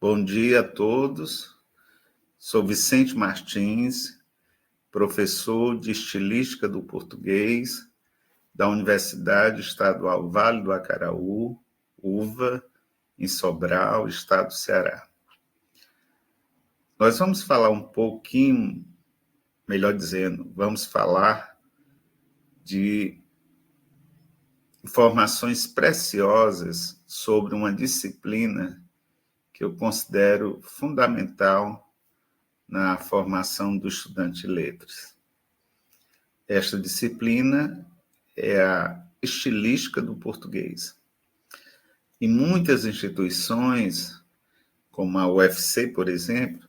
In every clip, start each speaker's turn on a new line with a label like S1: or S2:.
S1: Bom dia a todos. Sou Vicente Martins, professor de Estilística do Português da Universidade Estadual Vale do Acaraú, UVA, em Sobral, Estado do Ceará. Nós vamos falar um pouquinho, melhor dizendo, vamos falar de informações preciosas sobre uma disciplina que eu considero fundamental na formação do estudante de letras. Esta disciplina é a estilística do português. Em muitas instituições, como a UFC, por exemplo,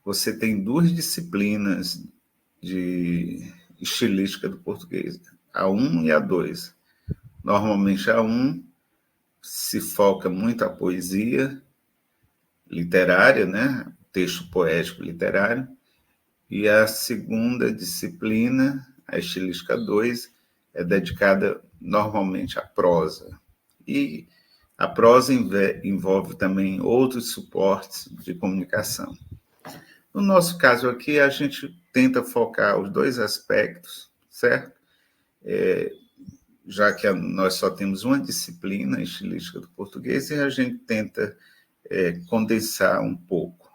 S1: você tem duas disciplinas de estilística do português, a 1 e a 2. Normalmente a 1 se foca muito a poesia literária, né? Texto poético literário, e a segunda disciplina, a estilística 2, é dedicada normalmente à prosa. E a prosa envolve também outros suportes de comunicação. No nosso caso aqui, a gente tenta focar os dois aspectos, certo? Já que nós só temos uma disciplina, a estilística do português, e a gente tenta condensar um pouco.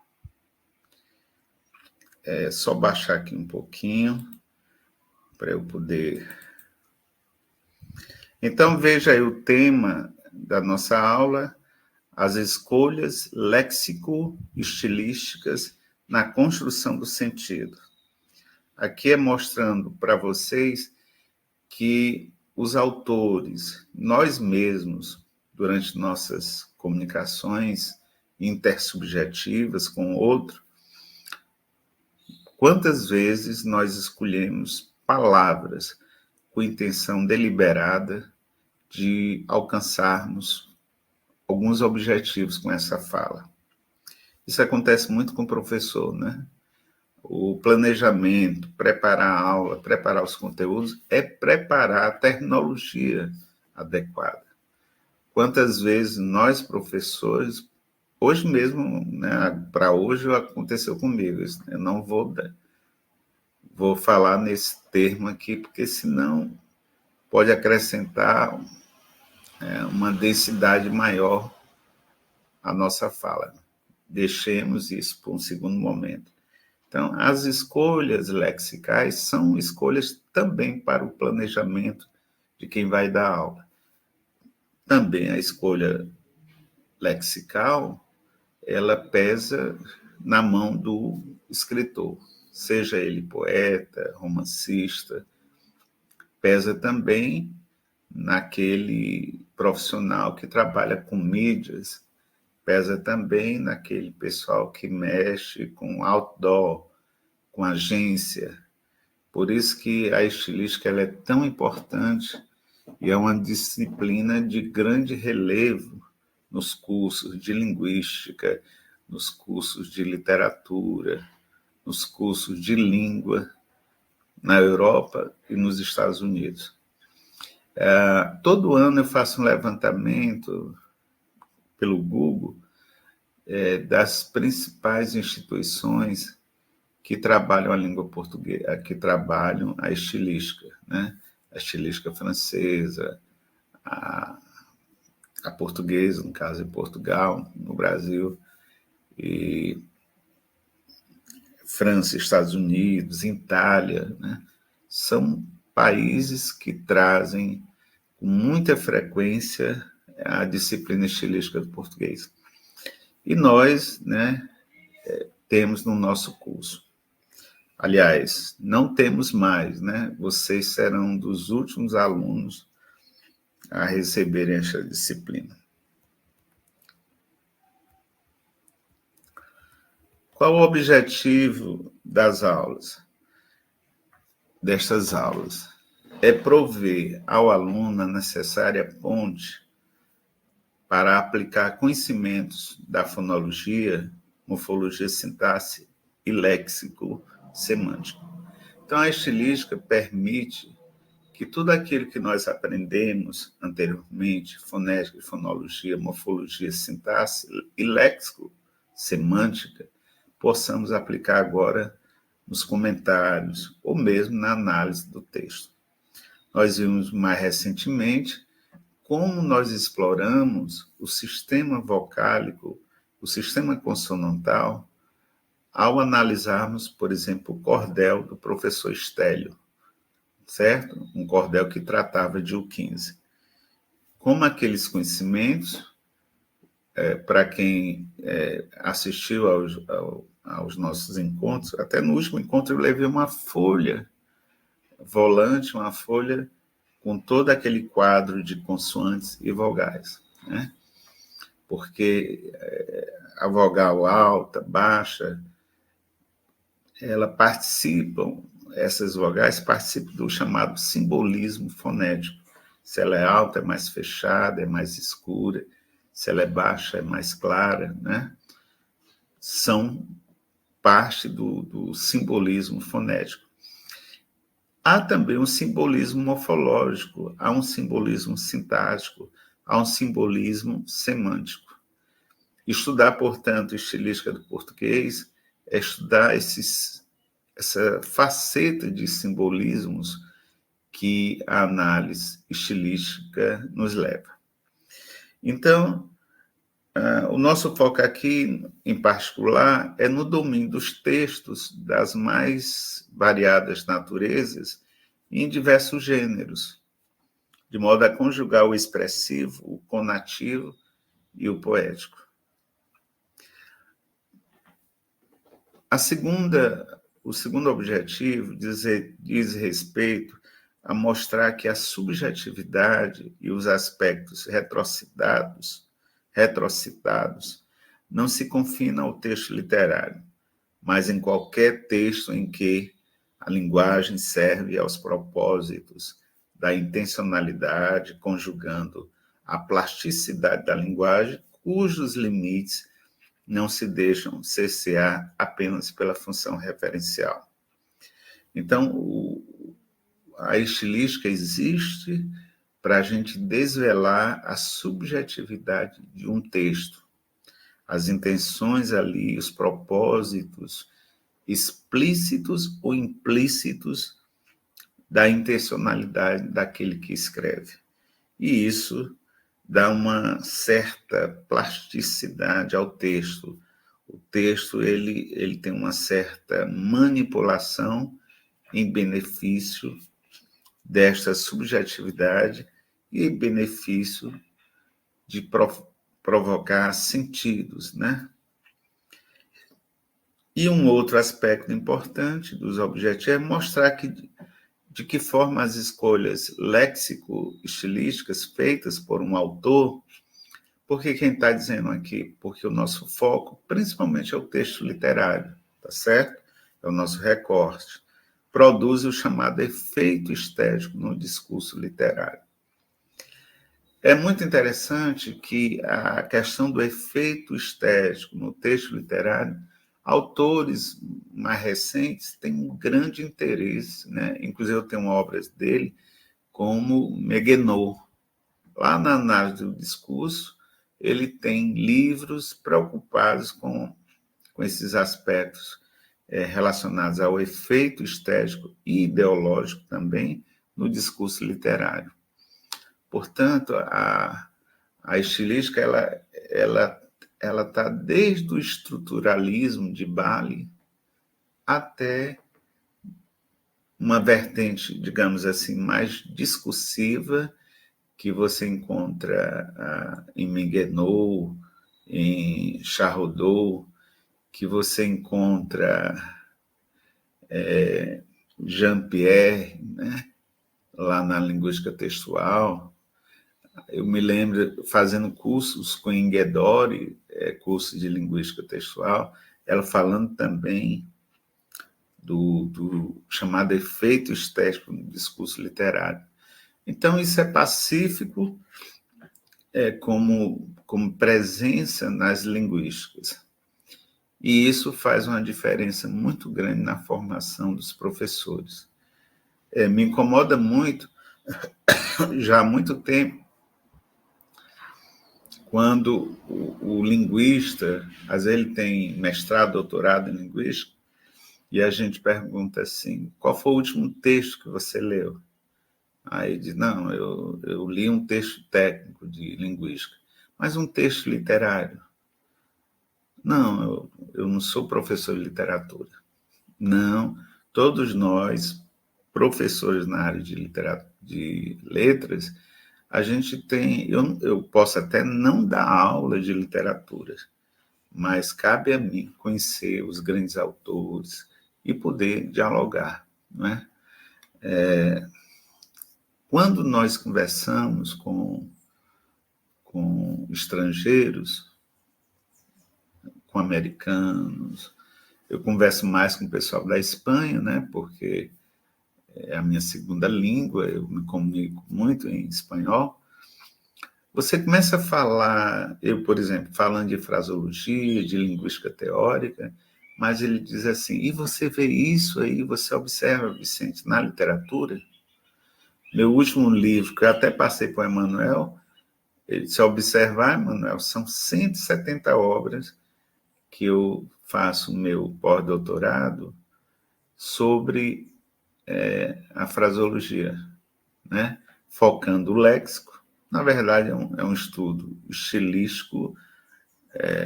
S1: É só baixar aqui um pouquinho para eu poder... Então, veja aí o tema da nossa aula, as escolhas léxico-estilísticas na construção do sentido. Aqui é mostrando para vocês que os autores, nós mesmos, durante nossas comunicações intersubjetivas com o outro, quantas vezes nós escolhemos palavras com intenção deliberada de alcançarmos alguns objetivos com essa fala. Isso acontece muito com o professor, né? O planejamento, preparar a aula, preparar os conteúdos, é preparar a terminologia adequada. Quantas vezes nós, professores, hoje mesmo, né, para hoje aconteceu comigo, eu não vou falar nesse termo aqui, porque senão pode acrescentar uma densidade maior à nossa fala. Deixemos isso por um segundo momento. Então, as escolhas lexicais são escolhas também para o planejamento de quem vai dar aula. Também a escolha lexical, ela pesa na mão do escritor, seja ele poeta, romancista, pesa também naquele profissional que trabalha com mídias, pesa também naquele pessoal que mexe com outdoor, com agência. Por isso que a estilística ela é tão importante e é uma disciplina de grande relevo nos cursos de linguística, nos cursos de literatura, nos cursos de língua na Europa e nos Estados Unidos. Todo ano eu faço um levantamento pelo Google das principais instituições que trabalham a língua portuguesa, que trabalham a estilística, né? A estilística francesa, a portuguesa, no caso de Portugal, no Brasil, e França, Estados Unidos, Itália, né? São países que trazem com muita frequência a disciplina estilística do português. E nós, né, temos no nosso curso. Aliás, não temos mais, né? Vocês serão dos últimos alunos a receberem essa disciplina. Qual o objetivo das aulas? Destas aulas? É prover ao aluno a necessária ponte para aplicar conhecimentos da fonologia, morfologia, sintaxe e léxico semântico. Então, a estilística permite que tudo aquilo que nós aprendemos anteriormente, fonética, fonologia, morfologia, sintaxe e léxico, semântica, possamos aplicar agora nos comentários ou mesmo na análise do texto. Nós vimos mais recentemente como nós exploramos o sistema vocálico, o sistema consonantal, ao analisarmos, por exemplo, o cordel do professor Stélio, certo? Um cordel que tratava de U15. Como aqueles conhecimentos, para quem assistiu aos nossos encontros, até no último encontro eu levei uma folha volante, uma folha com todo aquele quadro de consoantes e vogais, né? Porque a vogal alta, baixa, essas vogais participam do chamado simbolismo fonético. Se ela é alta, é mais fechada, é mais escura. Se ela é baixa, é mais clara, né? São parte do simbolismo fonético. Há também um simbolismo morfológico, há um simbolismo sintático, há um simbolismo semântico. Estudar, portanto, estilística do português é estudar essa faceta de simbolismos que a análise estilística nos leva. Então, o nosso foco aqui, em particular, é no domínio dos textos das mais variadas naturezas em diversos gêneros, de modo a conjugar o expressivo, o conativo e o poético. O segundo objetivo diz respeito a mostrar que a subjetividade e os aspectos retrocitados não se confinam ao texto literário, mas em qualquer texto em que a linguagem serve aos propósitos da intencionalidade, conjugando a plasticidade da linguagem, cujos limites não se deixam cercear apenas pela função referencial. Então, a estilística existe para a gente desvelar a subjetividade de um texto, as intenções ali, os propósitos explícitos ou implícitos da intencionalidade daquele que escreve. E isso dá uma certa plasticidade ao texto. O texto ele tem uma certa manipulação em benefício desta subjetividade e em benefício de provocar sentidos, né? E um outro aspecto importante dos objetivos é mostrar de que forma as escolhas léxico-estilísticas feitas por um autor, porque quem está dizendo aqui? Porque o nosso foco, principalmente, é o texto literário, tá certo? É o nosso recorte. Produz o chamado efeito estético no discurso literário. É muito interessante que a questão do efeito estético no texto literário, autores mais recentes têm um grande interesse, né? Inclusive eu tenho obras dele, como Meguenot. Lá na análise do discurso, ele tem livros preocupados com esses aspectos relacionados ao efeito estético e ideológico também no discurso literário. Portanto, a estilística ela está desde o estruturalismo de Bali até uma vertente, digamos assim, mais discursiva que você encontra em Meguenot, em Charrodot, que você encontra Jean-Pierre, né, lá na linguística textual. Eu me lembro fazendo cursos com Inghedori, cursos de linguística textual, ela falando também do chamado efeito estético no discurso literário. Então, isso é pacífico como presença nas linguísticas. E isso faz uma diferença muito grande na formação dos professores. Me incomoda muito, já há muito tempo, quando o linguista, às vezes ele tem mestrado, doutorado em linguística, e a gente pergunta assim, qual foi o último texto que você leu? Aí diz, não, eu li um texto técnico de linguística, mas um texto literário. Não, eu não sou professor de literatura. Não, todos nós, professores na área de literatura, de letras, a gente tem, eu posso até não dar aula de literatura, mas cabe a mim conhecer os grandes autores e poder dialogar, não é? Quando nós conversamos com estrangeiros, com americanos, eu converso mais com o pessoal da Espanha, né? Porque é a minha segunda língua, eu me comunico muito em espanhol. Você começa a falar, eu, por exemplo, falando de fraseologia, de linguística teórica, mas ele diz assim, e você vê isso aí, você observa, Vicente, na literatura? Meu último livro, que eu até passei para o Emanuel, se observar, Emanuel, são 170 obras que eu faço meu pós-doutorado sobre a fraseologia, né? Focando o léxico. Na verdade, é um estudo estilístico,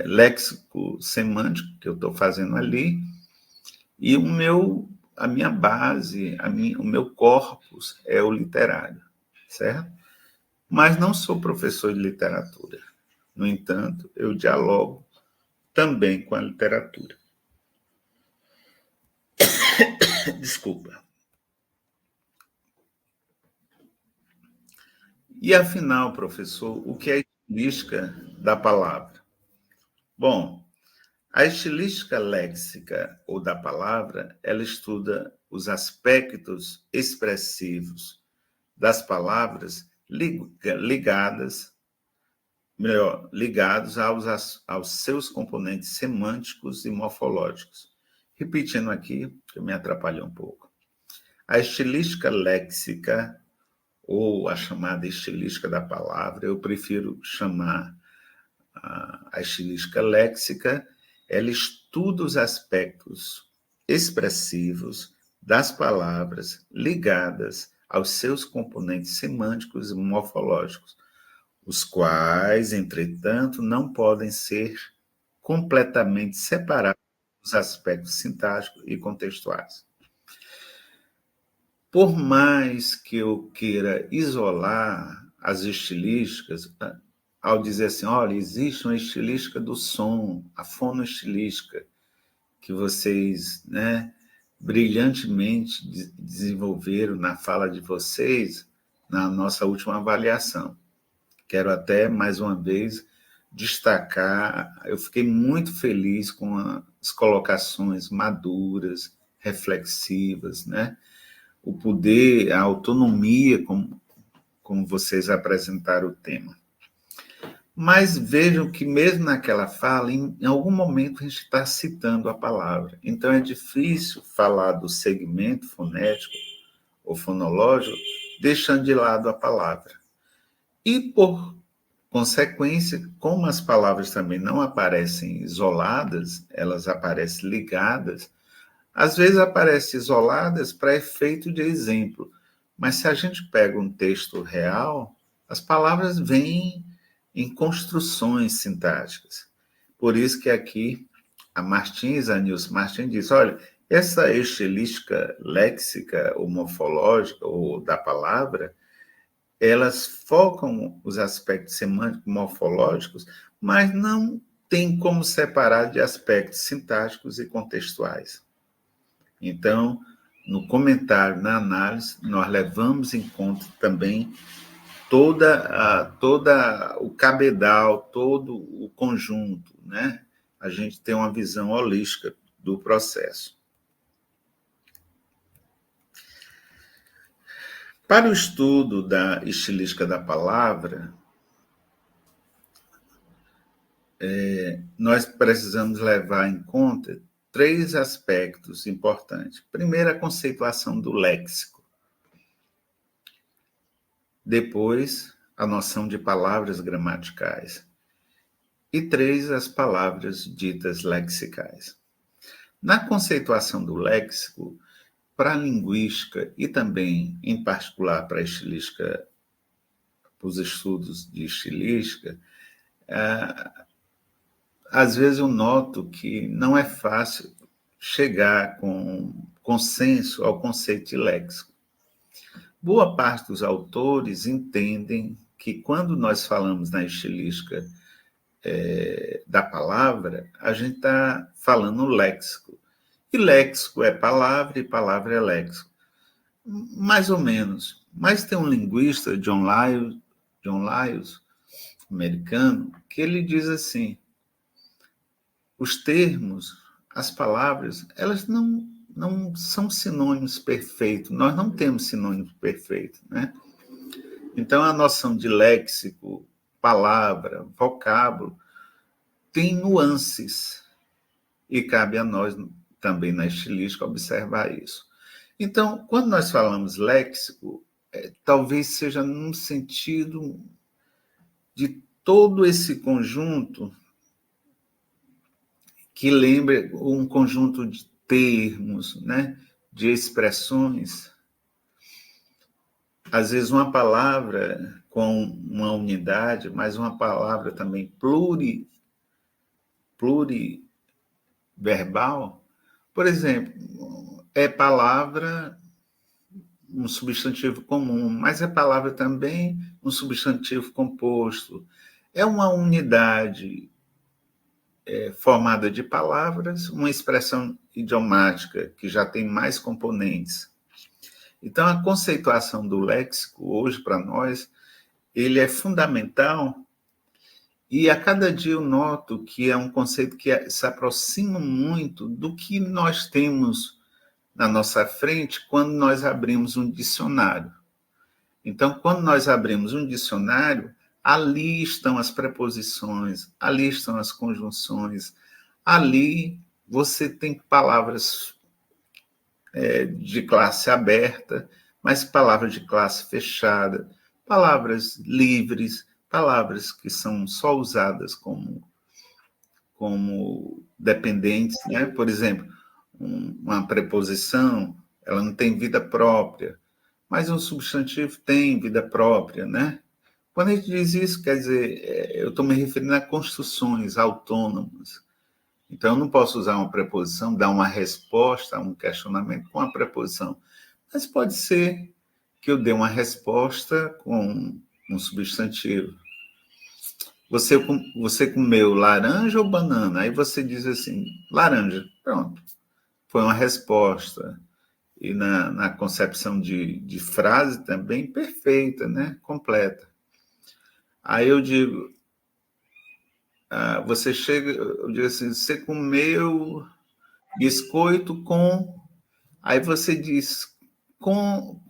S1: léxico semântico que eu estou fazendo ali, e a minha base, o meu corpus é o literário, certo? Mas não sou professor de literatura. No entanto, eu dialogo também com a literatura. Desculpa. E afinal, professor, o que é a estilística da palavra? Bom, a estilística léxica ou da palavra, ela estuda os aspectos expressivos das palavras ligados aos seus componentes semânticos e morfológicos. Repetindo aqui, que me atrapalhou um pouco. A estilística léxica, ou a chamada estilística da palavra, eu prefiro chamar a estilística léxica, ela estuda os aspectos expressivos das palavras ligadas aos seus componentes semânticos e morfológicos, os quais, entretanto, não podem ser completamente separados dos aspectos sintáticos e contextuais. Por mais que eu queira isolar as estilísticas, ao dizer assim, olha, existe uma estilística do som, a fonoestilística, que vocês, né, brilhantemente desenvolveram na fala de vocês na nossa última avaliação. Quero até, mais uma vez, destacar, eu fiquei muito feliz com as colocações maduras, reflexivas, né? O poder, a autonomia, como vocês apresentaram o tema. Mas vejam que mesmo naquela fala, em algum momento a gente está citando a palavra. Então é difícil falar do segmento fonético ou fonológico, deixando de lado a palavra. E, por consequência, como as palavras também não aparecem isoladas, elas aparecem ligadas, às vezes aparecem isoladas para efeito de exemplo. Mas se a gente pega um texto real, as palavras vêm em construções sintáticas. Por isso que aqui a Nilce Martins diz, olha, essa estilística léxica ou morfológica ou da palavra, elas focam os aspectos semânticos morfológicos, mas não tem como separar de aspectos sintáticos e contextuais. Então, no comentário, na análise, nós levamos em conta também toda o cabedal, todo o conjunto, né? A gente tem uma visão holística do processo. Para o estudo da estilística da palavra, nós precisamos levar em conta 3 aspectos importantes. Primeiro, a conceituação do léxico. Depois, a noção de palavras gramaticais. E 3, as palavras ditas lexicais. Na conceituação do léxico, para a linguística e também, em particular, para a estilística, para os estudos de estilística, às vezes eu noto que não é fácil chegar com consenso ao conceito de léxico. Boa parte dos autores entendem que quando nós falamos na estilística da palavra, a gente está falando léxico. E léxico é palavra e palavra é léxico. Mais ou menos. Mas tem um linguista, John Lyles, americano, que ele diz assim: os termos, as palavras, elas não são sinônimos perfeitos. Nós não temos sinônimos perfeitos, né? Então, a noção de léxico, palavra, vocábulo, tem nuances. E cabe a nós, também na estilística, observar isso. Então, quando nós falamos léxico, talvez seja num sentido de todo esse conjunto que lembra um conjunto de termos, né, de expressões. Às vezes uma palavra com uma unidade, mas uma palavra também pluriverbal. Por exemplo, é palavra um substantivo comum, mas é palavra também um substantivo composto. É uma unidade formada de palavras, uma expressão idiomática que já tem mais componentes. Então, a conceituação do léxico, hoje, para nós, ele é fundamental e a cada dia eu noto que é um conceito que se aproxima muito do que nós temos na nossa frente quando nós abrimos um dicionário. Então, quando nós abrimos um dicionário, ali estão as preposições, ali estão as conjunções, ali você tem palavras de classe aberta, mas palavras de classe fechada, palavras livres, palavras que são só usadas como dependentes, né? Por exemplo, uma preposição, ela não tem vida própria, mas um substantivo tem vida própria, né? Quando a gente diz isso, quer dizer, eu estou me referindo a construções autônomas. Então, eu não posso usar uma preposição, dar uma resposta a um questionamento com a preposição. Mas pode ser que eu dê uma resposta com um substantivo. Você comeu laranja ou banana? Aí você diz assim, laranja. Pronto. Foi uma resposta. E na concepção de frase também perfeita, né? Completa. Aí eu digo, você chega, eu digo assim, você comeu biscoito com... Aí você diz, como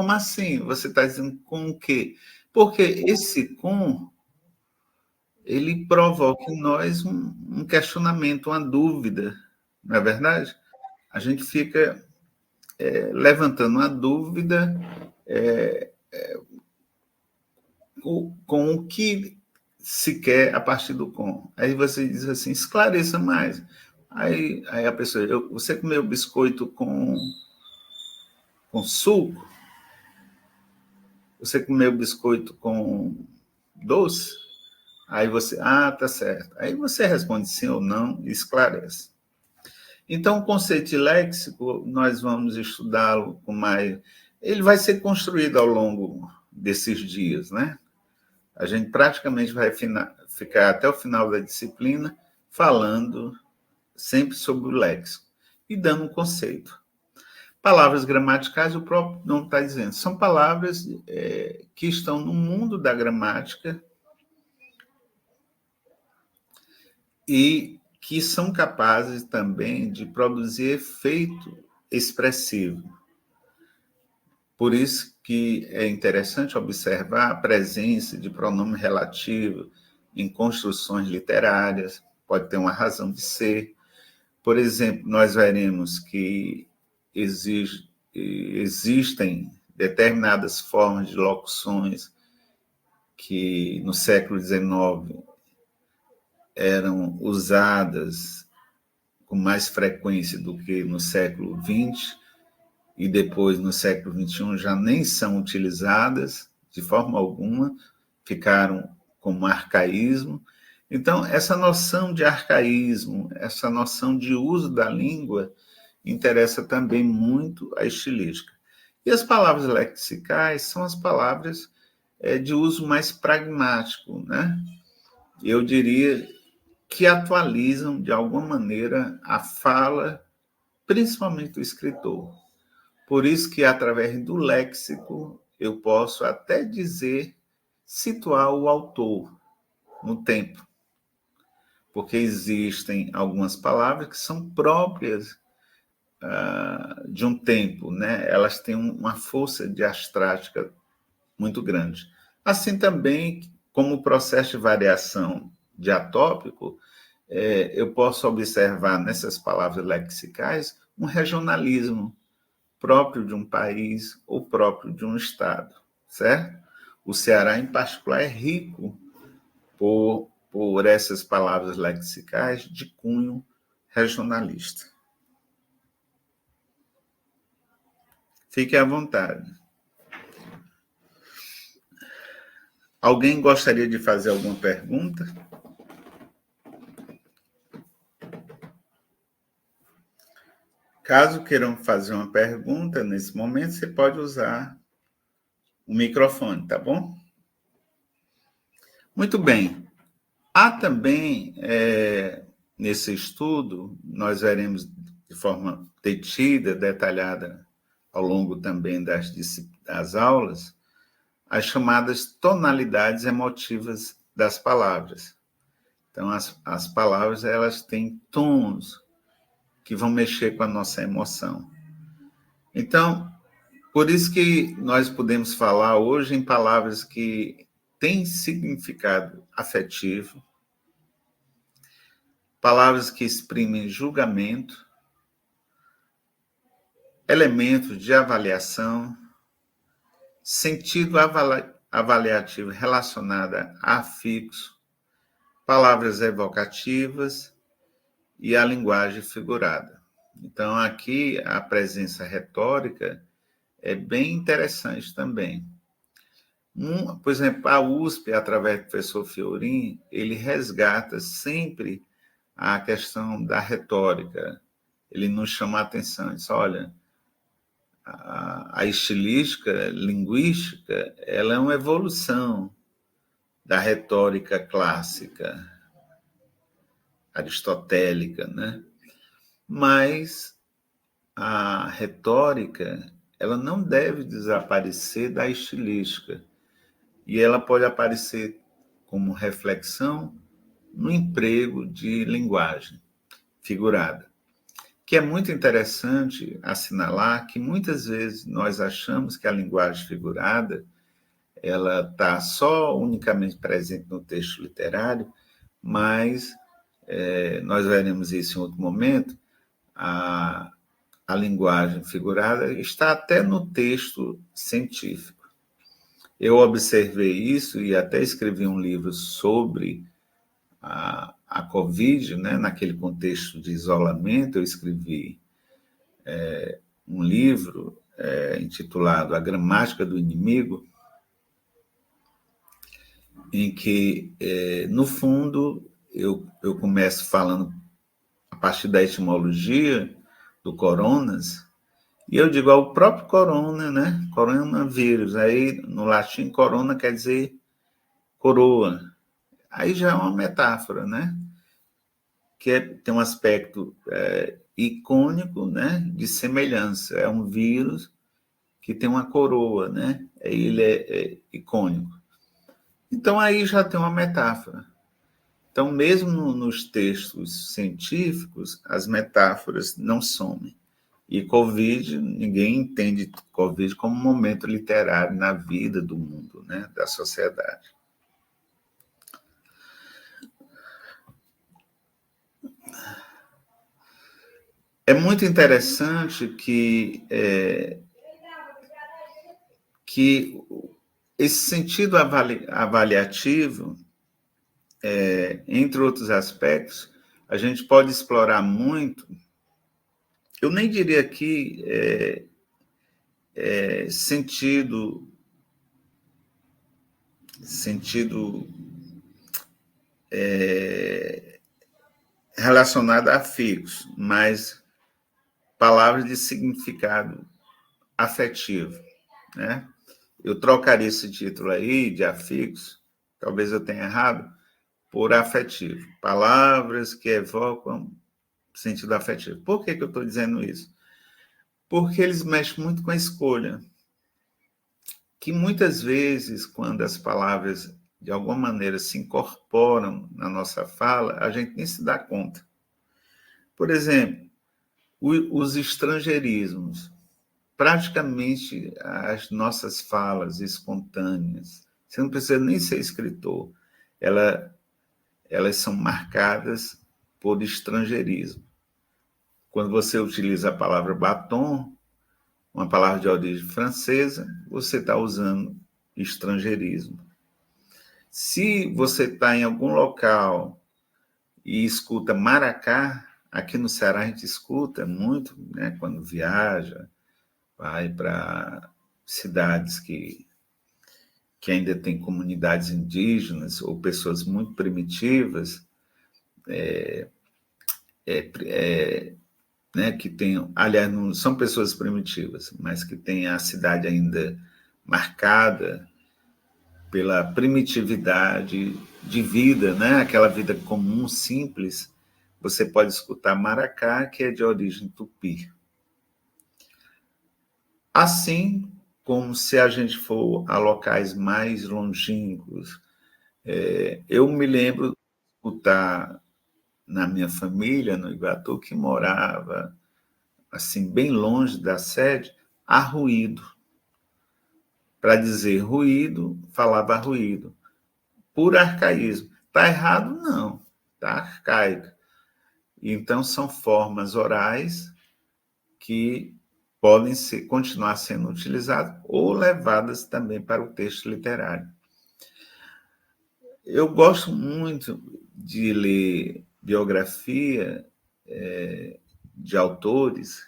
S1: assim? Você está dizendo com o quê? Porque esse com, ele provoca em nós um questionamento, uma dúvida, não é verdade? A gente fica levantando uma dúvida com o que se quer a partir do com. Aí você diz assim, esclareça mais. Aí a pessoa, você comeu biscoito com suco? Você comeu biscoito com doce? Aí você, tá certo. Aí você responde sim ou não e esclarece. Então, o conceito de léxico, nós vamos estudá-lo com mais... Ele vai ser construído ao longo desses dias, né? A gente praticamente vai ficar até o final da disciplina falando sempre sobre o léxico e dando um conceito. Palavras gramaticais, o próprio nome está dizendo, são palavras que estão no mundo da gramática e que são capazes também de produzir efeito expressivo. Por isso que é interessante observar a presença de pronome relativo em construções literárias, pode ter uma razão de ser. Por exemplo, nós veremos que existem determinadas formas de locuções que no século XIX eram usadas com mais frequência do que no século XX, e depois no século XXI já nem são utilizadas de forma alguma, ficaram como arcaísmo. Então, essa noção de arcaísmo, essa noção de uso da língua, interessa também muito a estilística. E as palavras lexicais são as palavras de uso mais pragmático, né? Eu diria que atualizam, de alguma maneira, a fala, principalmente do escritor. Por isso que, através do léxico, eu posso até dizer, situar o autor no tempo. Porque existem algumas palavras que são próprias de um tempo, né? Elas têm uma força diastrática muito grande. Assim também, como o processo de variação diatópico, eu posso observar nessas palavras lexicais um regionalismo próprio de um país ou próprio de um estado, certo? O Ceará, em particular, é rico por essas palavras lexicais de cunho regionalista. Fique à vontade. Alguém gostaria de fazer alguma pergunta? Caso queiram fazer uma pergunta, nesse momento, você pode usar o microfone, tá bom? Muito bem. Há também, nesse estudo, nós veremos de forma detida, detalhada, ao longo também das aulas, as chamadas tonalidades emotivas das palavras. Então, as palavras, elas têm tons que vão mexer com a nossa emoção. Então, por isso que nós podemos falar hoje em palavras que têm significado afetivo, palavras que exprimem julgamento, elementos de avaliação, sentido avaliativo relacionado a afixo, palavras evocativas e a linguagem figurada. Então, aqui a presença retórica é bem interessante também. Por exemplo, a USP, através do professor Fiorin, ele resgata sempre a questão da retórica. Ele nos chama a atenção, diz, olha, a estilística linguística, ela é uma evolução da retórica clássica, aristotélica, né? Mas a retórica, ela não deve desaparecer da estilística. E ela pode aparecer como reflexão no emprego de linguagem figurada. Que é muito interessante assinalar que muitas vezes nós achamos que a linguagem figurada ela está só unicamente presente no texto literário, mas nós veremos isso em outro momento, a linguagem figurada está até no texto científico. Eu observei isso e até escrevi um livro sobre a Covid, né? Naquele contexto de isolamento, eu escrevi um livro intitulado A Gramática do Inimigo, em que, no fundo, eu começo falando a partir da etimologia do coronas, e eu digo ao próprio corona, né? Coronavírus. Aí, no latim, corona quer dizer coroa. Aí já é uma metáfora, né? Que tem um aspecto icônico, né? De semelhança. É um vírus que tem uma coroa, né? Ele é icônico. Então, aí já tem uma metáfora. Então, mesmo nos textos científicos, as metáforas não somem. E Covid, ninguém entende Covid como um momento literário na vida do mundo, né, da sociedade. É muito interessante que esse sentido avaliativo entre outros aspectos, a gente pode explorar muito. Eu nem diria aqui sentido relacionado a afixos, mas palavras de significado afetivo, né? Eu trocaria esse título aí de afixo, talvez eu tenha errado, por afetivo. Palavras que evocam sentido afetivo. Por que eu estou dizendo isso? Porque eles mexem muito com a escolha. Que muitas vezes, quando as palavras de alguma maneira se incorporam na nossa fala, a gente nem se dá conta. Por exemplo, os estrangeirismos. Praticamente as nossas falas espontâneas, você não precisa nem ser escritor, elas são marcadas por estrangeirismo. Quando você utiliza a palavra batom, uma palavra de origem francesa, você está usando estrangeirismo. Se você está em algum local e escuta maracá, aqui no Ceará a gente escuta muito, né, quando viaja, vai para cidades que ainda tem comunidades indígenas ou pessoas muito primitivas, né, que tem, aliás, não são pessoas primitivas, mas que tem a cidade ainda marcada pela primitividade de vida, né, aquela vida comum, simples. Você pode escutar maracá, que é de origem tupi. Assim como se a gente for a locais mais longínquos, eu me lembro de escutar na minha família, no Iguatu, que morava assim bem longe da sede, arruído. Para dizer ruído, falava ruído. Por arcaísmo. Está errado? Não. Está arcaico. Então, são formas orais que podem continuar sendo utilizadas ou levadas também para o texto literário. Eu gosto muito de ler biografia de autores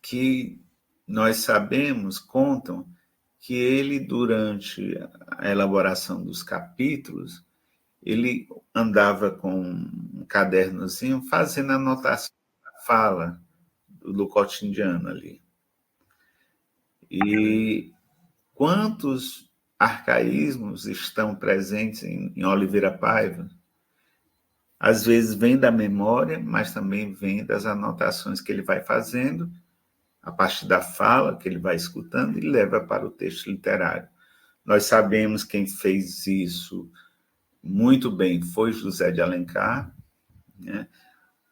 S1: que nós sabemos, contam, que ele, durante a elaboração dos capítulos, ele andava com um cadernozinho fazendo anotação da fala do cotidiano ali. E quantos arcaísmos estão presentes em Oliveira Paiva? Às vezes vem da memória, mas também vem das anotações que ele vai fazendo, a partir da fala que ele vai escutando e leva para o texto literário. Nós sabemos quem fez isso muito bem foi José de Alencar, né?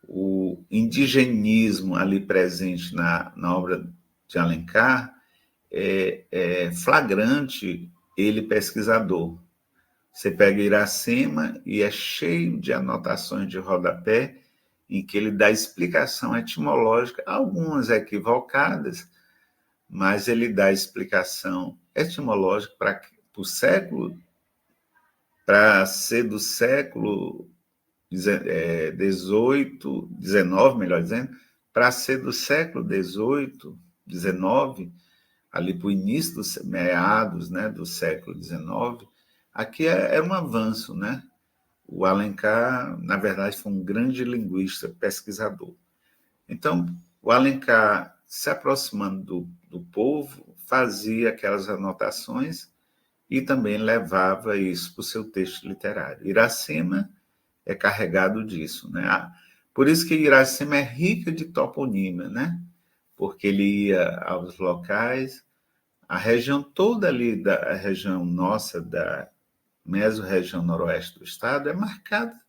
S1: O indigenismo ali presente na obra de Alencar é flagrante, ele pesquisador. Você pega Iracema e é cheio de anotações de rodapé em que ele dá explicação etimológica, algumas equivocadas, mas ele dá explicação etimológica para o século, para ser do século 18, 19, melhor dizendo, para ser do século 18, 19, ali para o início dos meados, né, do século 19, aqui é um avanço, né? O Alencar, na verdade, foi um grande linguista, pesquisador. Então, o Alencar, se aproximando do povo, fazia aquelas anotações e também levava isso para o seu texto literário. Iracema é carregado disso, né? Por isso que Iracema é rica de toponímia, né? Porque ele ia aos locais, a região toda ali da região nossa, da mesorregião noroeste do estado, é marcada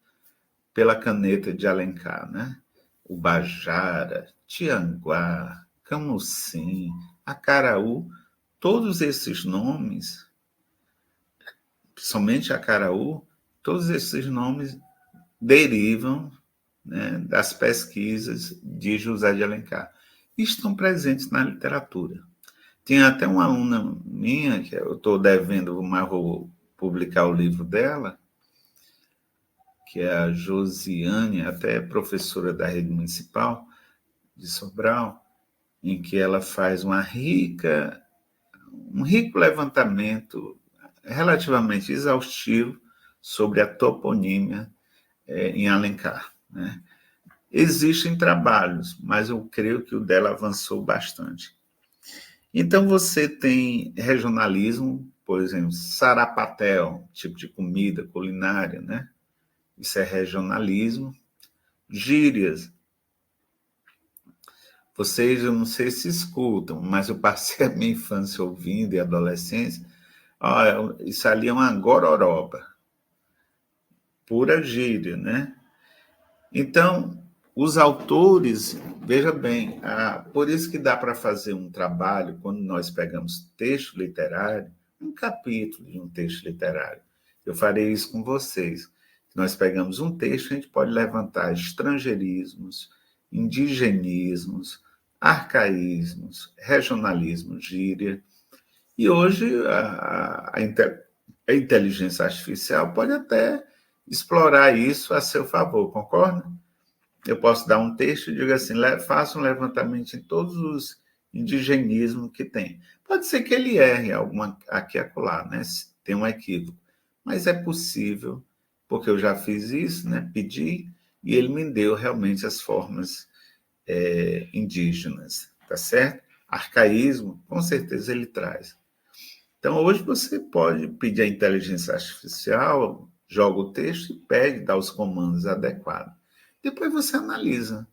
S1: pela caneta de Alencar, né? Ubajara, Tianguá, Camusim, Acaraú, todos esses nomes, somente Acaraú, todos esses nomes derivam, né, das pesquisas de José de Alencar e estão presentes na literatura. Tinha até uma aluna minha, que eu estou devendo, mas vou publicar o livro dela, que é a Josiane, até professora da rede municipal de Sobral, em que ela faz um rico levantamento relativamente exaustivo sobre a toponímia em Alencar, né? Existem trabalhos, mas eu creio que o dela avançou bastante. Então, você tem regionalismo, por exemplo, sarapatel, tipo de comida, culinária, né? Isso é regionalismo. Gírias. Vocês, eu não sei se escutam, mas eu passei a minha infância ouvindo e adolescência. Olha, isso ali é uma gororoba, pura gíria, né? Então, os autores, veja bem, por isso que dá para fazer um trabalho, quando nós pegamos texto literário, um capítulo de um texto literário. Eu farei isso com vocês. Nós pegamos um texto, a gente pode levantar estrangeirismos, indigenismos, arcaísmos, regionalismo, gíria. E hoje a inteligência artificial pode até explorar isso a seu favor, concorda? Eu posso dar um texto e digo assim, faça um levantamento em todos os indigenismos que tem. Pode ser que ele erre alguma aqui e acolá, né? Tem um equívoco. Mas é possível, porque eu já fiz isso, né? Pedi, e ele me deu realmente as formas indígenas, tá certo? Arcaísmo, com certeza ele traz. Então, hoje você pode pedir à inteligência artificial, joga o texto e pede, dá os comandos adequados. Depois você analisa,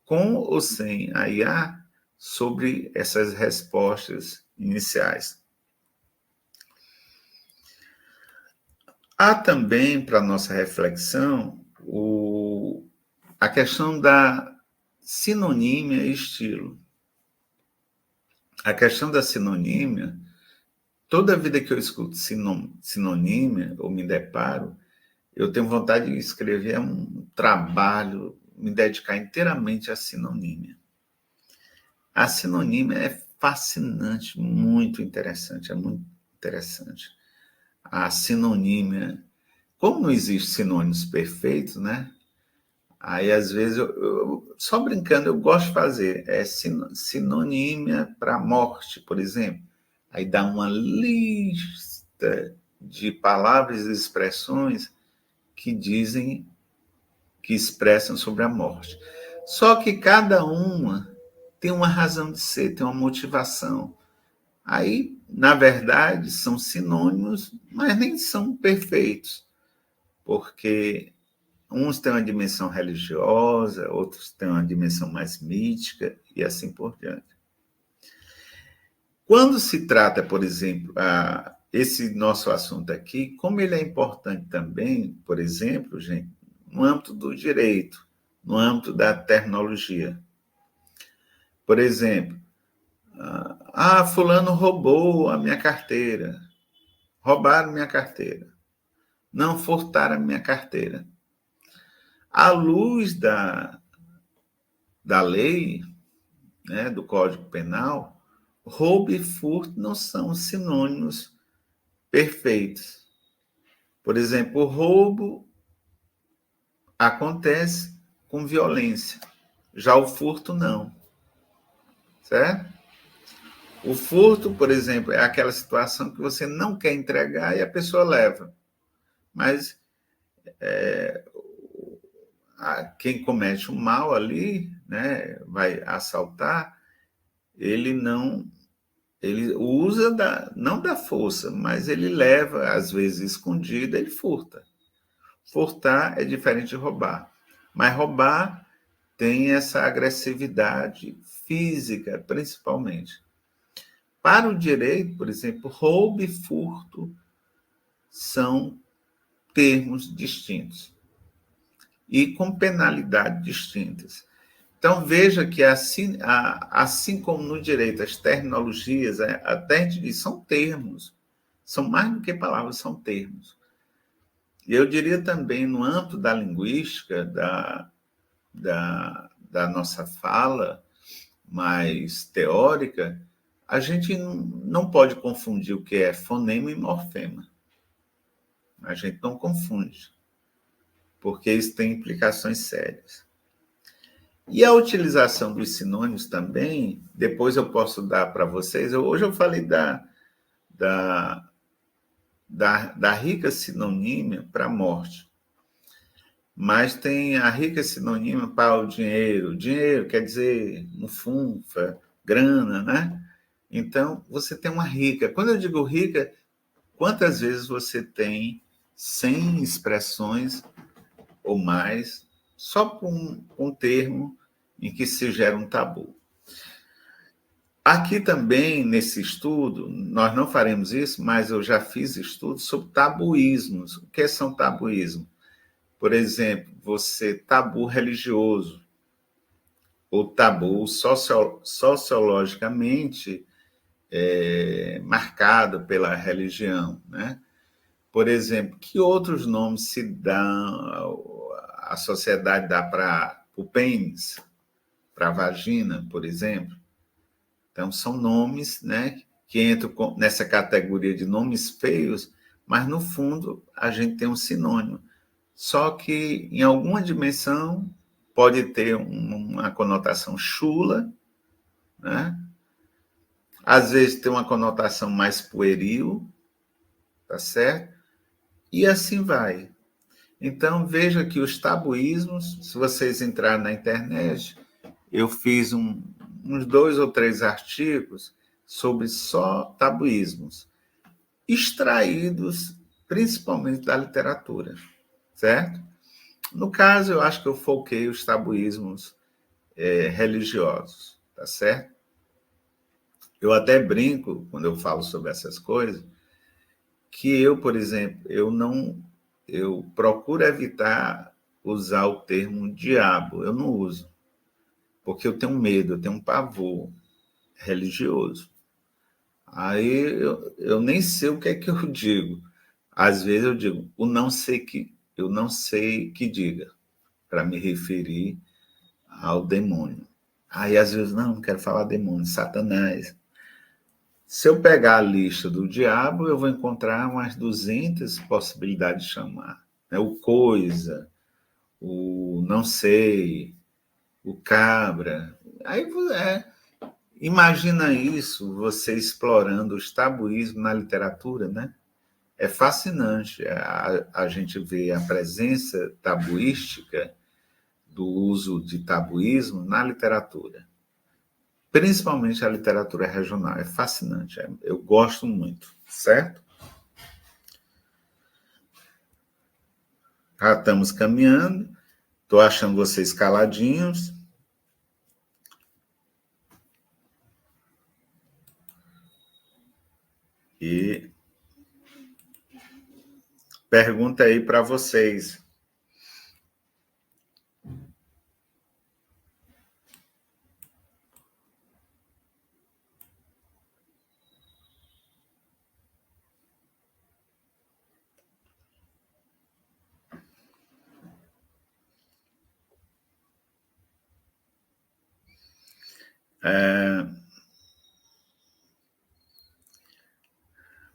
S1: com ou sem a IA, sobre essas respostas iniciais. Há também, para nossa reflexão, a questão da sinonímia e estilo. A questão da sinonímia, toda vida que eu escuto sinonímia, ou me deparo, eu tenho vontade de escrever um trabalho, me dedicar inteiramente à sinonímia. A sinonímia é fascinante, muito interessante, é muito interessante. A sinonímia, como não existe sinônimos perfeitos, né? Aí, às vezes, só brincando, eu gosto de fazer sinonímia para morte, por exemplo. Aí dá uma lista de palavras e expressões que expressam sobre a morte. Só que cada uma tem uma razão de ser, tem uma motivação. Aí, na verdade, são sinônimos, mas nem são perfeitos, porque uns têm uma dimensão religiosa, outros têm uma dimensão mais mítica, e assim por diante. Quando se trata, por exemplo, esse nosso assunto aqui, como ele é importante também, por exemplo, gente, no âmbito do direito, no âmbito da tecnologia. Por exemplo, fulano roubou a minha carteira, roubaram minha carteira, não furtaram a minha carteira. À luz da lei, né, do Código Penal, roubo e furto não são sinônimos perfeitos. Por exemplo, o roubo acontece com violência, já o furto não, certo? O furto, por exemplo, é aquela situação que você não quer entregar e a pessoa leva. Mas quem comete o mal ali, né, vai assaltar, ele usa não da força, mas ele leva, às vezes escondido, ele furta. Furtar é diferente de roubar. Mas roubar tem essa agressividade física, principalmente. Para o direito, por exemplo, roubo e furto são termos distintos e com penalidades distintas. Então, veja que assim como no direito as terminologias, até a gente diz, são termos, são mais do que palavras, são termos. E eu diria também, no âmbito da linguística, da nossa fala mais teórica, a gente não pode confundir o que é fonema e morfema. A gente não confunde, porque isso tem implicações sérias. E a utilização dos sinônimos também, depois eu posso dar para vocês. Hoje eu falei da, da rica sinonímia para a morte, mas tem a rica sinonímia para o dinheiro. Dinheiro quer dizer mufunfa, grana, né? Então, você tem uma rica. Quando eu digo rica, quantas vezes você tem 100 expressões ou mais só por um termo em que se gera um tabu? Aqui também, nesse estudo, nós não faremos isso, mas eu já fiz estudos sobre tabuísmos. O que são tabuísmos? Por exemplo, você tabu religioso, ou tabu sociologicamente marcado pela religião, né? Por exemplo, que outros nomes se dão, a sociedade dá para o pênis, para a vagina, por exemplo? Então, são nomes, né, que entram nessa categoria de nomes feios, mas, no fundo, a gente tem um sinônimo. Só que, em alguma dimensão, pode ter uma conotação chula, né? Às vezes tem uma conotação mais pueril, tá certo? E assim vai. Então, veja que os tabuísmos, se vocês entrarem na internet, eu fiz uns 2 ou 3 artigos sobre só tabuísmos, extraídos principalmente da literatura, certo? No caso, eu acho que eu foquei os tabuísmos religiosos, tá certo? Eu até brinco, quando eu falo sobre essas coisas, que eu, por exemplo, eu procuro evitar usar o termo diabo, eu não uso, porque eu tenho medo, eu tenho um pavor religioso. Aí eu nem sei o que é que eu digo. Às vezes eu digo, eu não sei que diga, para me referir ao demônio. Aí às vezes, não quero falar demônio, Satanás. Se eu pegar a lista do diabo, eu vou encontrar umas 200 possibilidades de chamar, né? O coisa, o não sei, o cabra. Aí imagina isso, você explorando os tabuísmos na literatura, né? É fascinante a gente ver a presença tabuística do uso de tabuísmo na literatura, principalmente a literatura regional. É fascinante, eu gosto muito, certo? Já estamos caminhando, estou achando vocês caladinhos. E pergunta aí para vocês.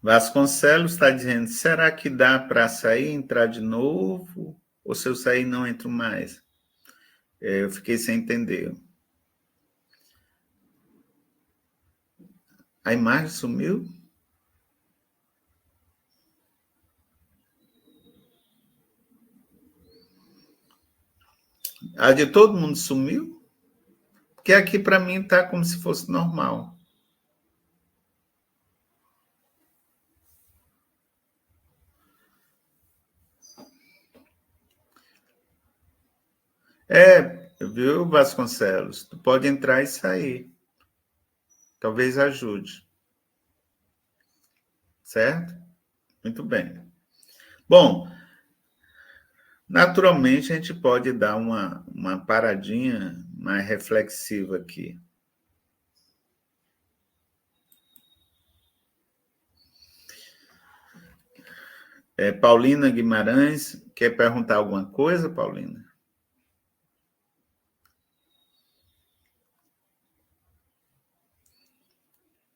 S1: Vasconcelos está dizendo, será que dá para sair e entrar de novo? Ou se eu sair não entro mais? Eu fiquei sem entender. A imagem sumiu? A de todo mundo sumiu? Porque aqui para mim está como se fosse normal. Viu, Vasconcelos? Tu pode entrar e sair. Talvez ajude. Certo? Muito bem. Bom, naturalmente a gente pode dar uma paradinha mais reflexiva aqui. Paulina Guimarães, quer perguntar alguma coisa, Paulina?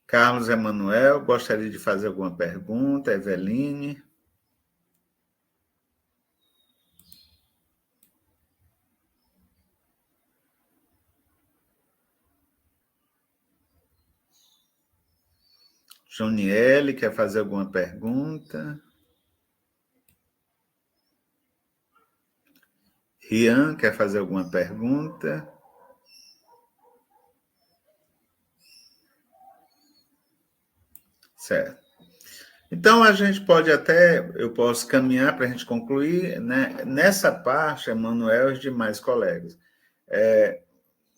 S1: Carlos Emanuel, gostaria de fazer alguma pergunta? Eveline? Joniele quer fazer alguma pergunta? Rian quer fazer alguma pergunta? Certo. Então, a gente pode até, eu posso caminhar para a gente concluir, né? Nessa parte, Emanuel e os demais colegas.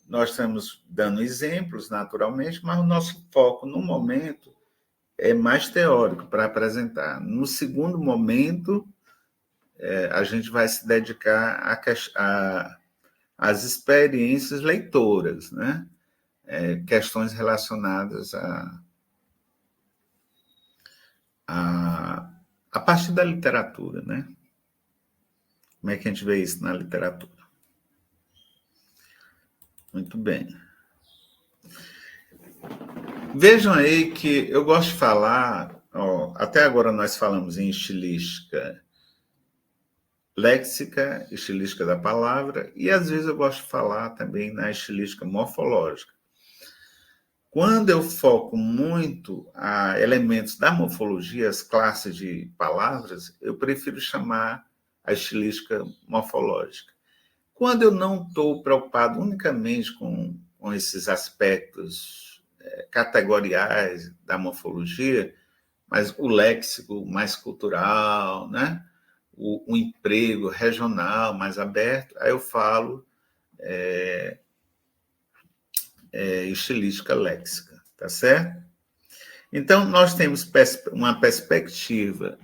S1: Nós estamos dando exemplos, naturalmente, mas o nosso foco, no momento, é mais teórico para apresentar. No segundo momento, a gente vai se dedicar às experiências leitoras, né? Questões relacionadas a partir da literatura, né? Como é que a gente vê isso na literatura? Muito bem. Vejam aí que eu gosto de falar, ó, até agora nós falamos em estilística léxica, estilística da palavra, e às vezes eu gosto de falar também na estilística morfológica. Quando eu foco muito a elementos da morfologia, as classes de palavras, eu prefiro chamar a estilística morfológica. Quando eu não estou preocupado unicamente com esses aspectos categoriais da morfologia, mas o léxico mais cultural, né? O emprego regional mais aberto, aí eu falo estilística léxica, tá certo? Então, nós temos uma perspectiva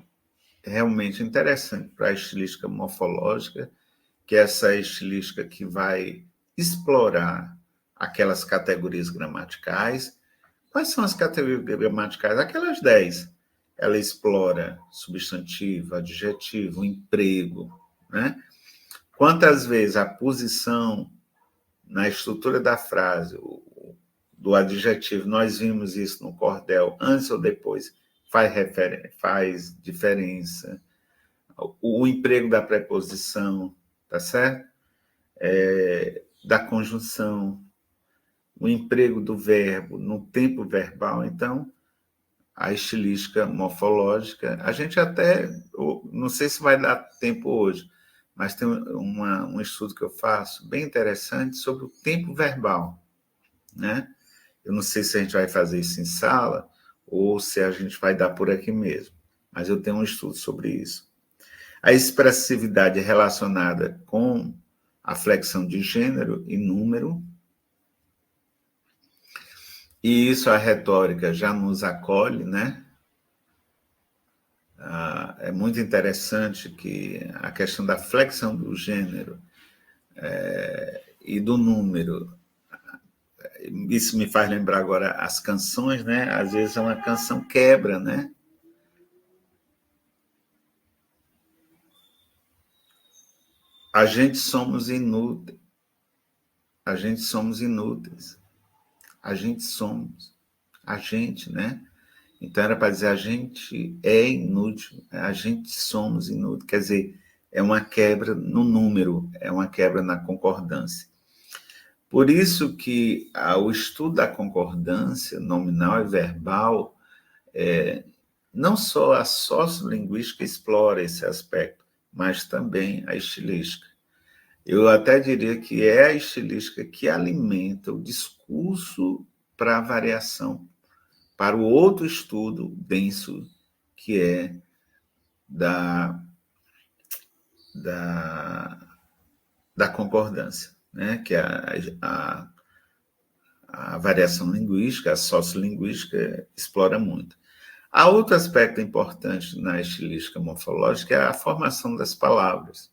S1: realmente interessante para a estilística morfológica, que é essa estilística que vai explorar aquelas categorias gramaticais. Quais são as categorias gramaticais? Aquelas 10. Ela explora substantivo, adjetivo, emprego, né? Quantas vezes a posição na estrutura da frase, do adjetivo, nós vimos isso no cordel, antes ou depois, faz diferença. O emprego da preposição, tá certo? Da conjunção, o emprego do verbo no tempo verbal. Então, a estilística morfológica, a gente até, não sei se vai dar tempo hoje, mas tem um estudo que eu faço bem interessante sobre o tempo verbal, né? Eu não sei se a gente vai fazer isso em sala ou se a gente vai dar por aqui mesmo, mas eu tenho um estudo sobre isso. A expressividade é relacionada com a flexão de gênero e número, e isso a retórica já nos acolhe, né? É muito interessante que a questão da flexão do gênero e do número, isso me faz lembrar agora as canções, né? Às vezes uma canção quebra, né? A gente somos inúteis. A gente somos inúteis. A gente somos. A gente, né? Então era para dizer a gente é inútil, a gente somos inúteis. Quer dizer, é uma quebra no número, é uma quebra na concordância. Por isso que o estudo da concordância nominal e verbal, não só a sociolinguística explora esse aspecto, mas também a estilística. Eu até diria que é a estilística que alimenta o discurso para a variação, para o outro estudo denso, que é da, da concordância, né? Que é a variação linguística, a sociolinguística explora muito. Há outro aspecto importante na estilística morfológica, é a formação das palavras.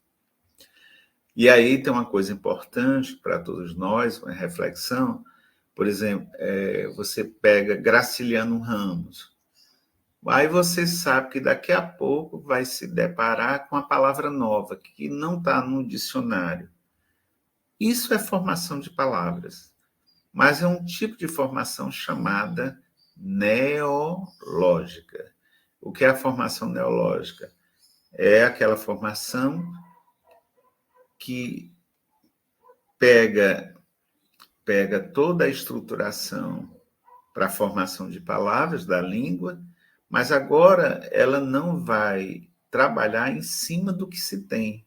S1: E aí tem uma coisa importante para todos nós, uma reflexão. Por exemplo, você pega Graciliano Ramos. Aí você sabe que daqui a pouco vai se deparar com a palavra nova, que não está no dicionário. Isso é formação de palavras, mas é um tipo de formação chamada neológica. O que é a formação neológica? É aquela formação que pega toda a estruturação para a formação de palavras da língua, mas agora ela não vai trabalhar em cima do que se tem,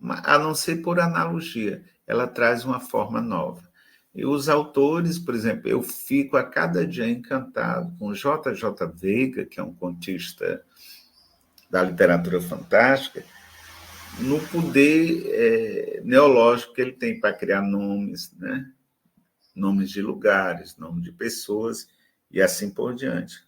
S1: a não ser por analogia. Ela traz uma forma nova. E os autores, por exemplo, eu fico a cada dia encantado com J. J. Veiga, que é um contista da literatura fantástica, no poder neológico que ele tem para criar nomes, né? Nomes de lugares, nomes de pessoas e assim por diante.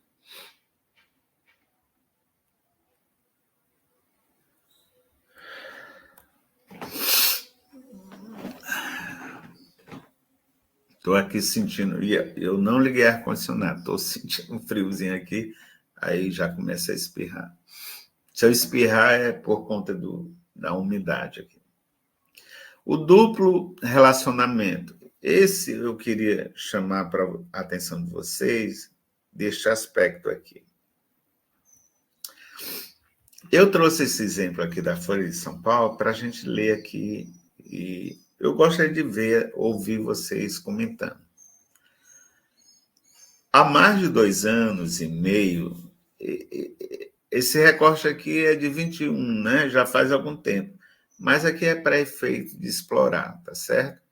S1: Estou aqui sentindo, eu não liguei ar-condicionado, estou sentindo um friozinho aqui, aí já começa a espirrar. Se eu espirrar é por conta da umidade aqui. O duplo relacionamento. Esse eu queria chamar para a atenção de vocês, deste aspecto aqui. Eu trouxe esse exemplo aqui da Folha de São Paulo para a gente ler aqui e eu gostaria de ouvir vocês comentando. Há mais de 2 anos e meio, esse recorte aqui é de 21, né? Já faz algum tempo, mas aqui é para efeito de explorar, tá certo?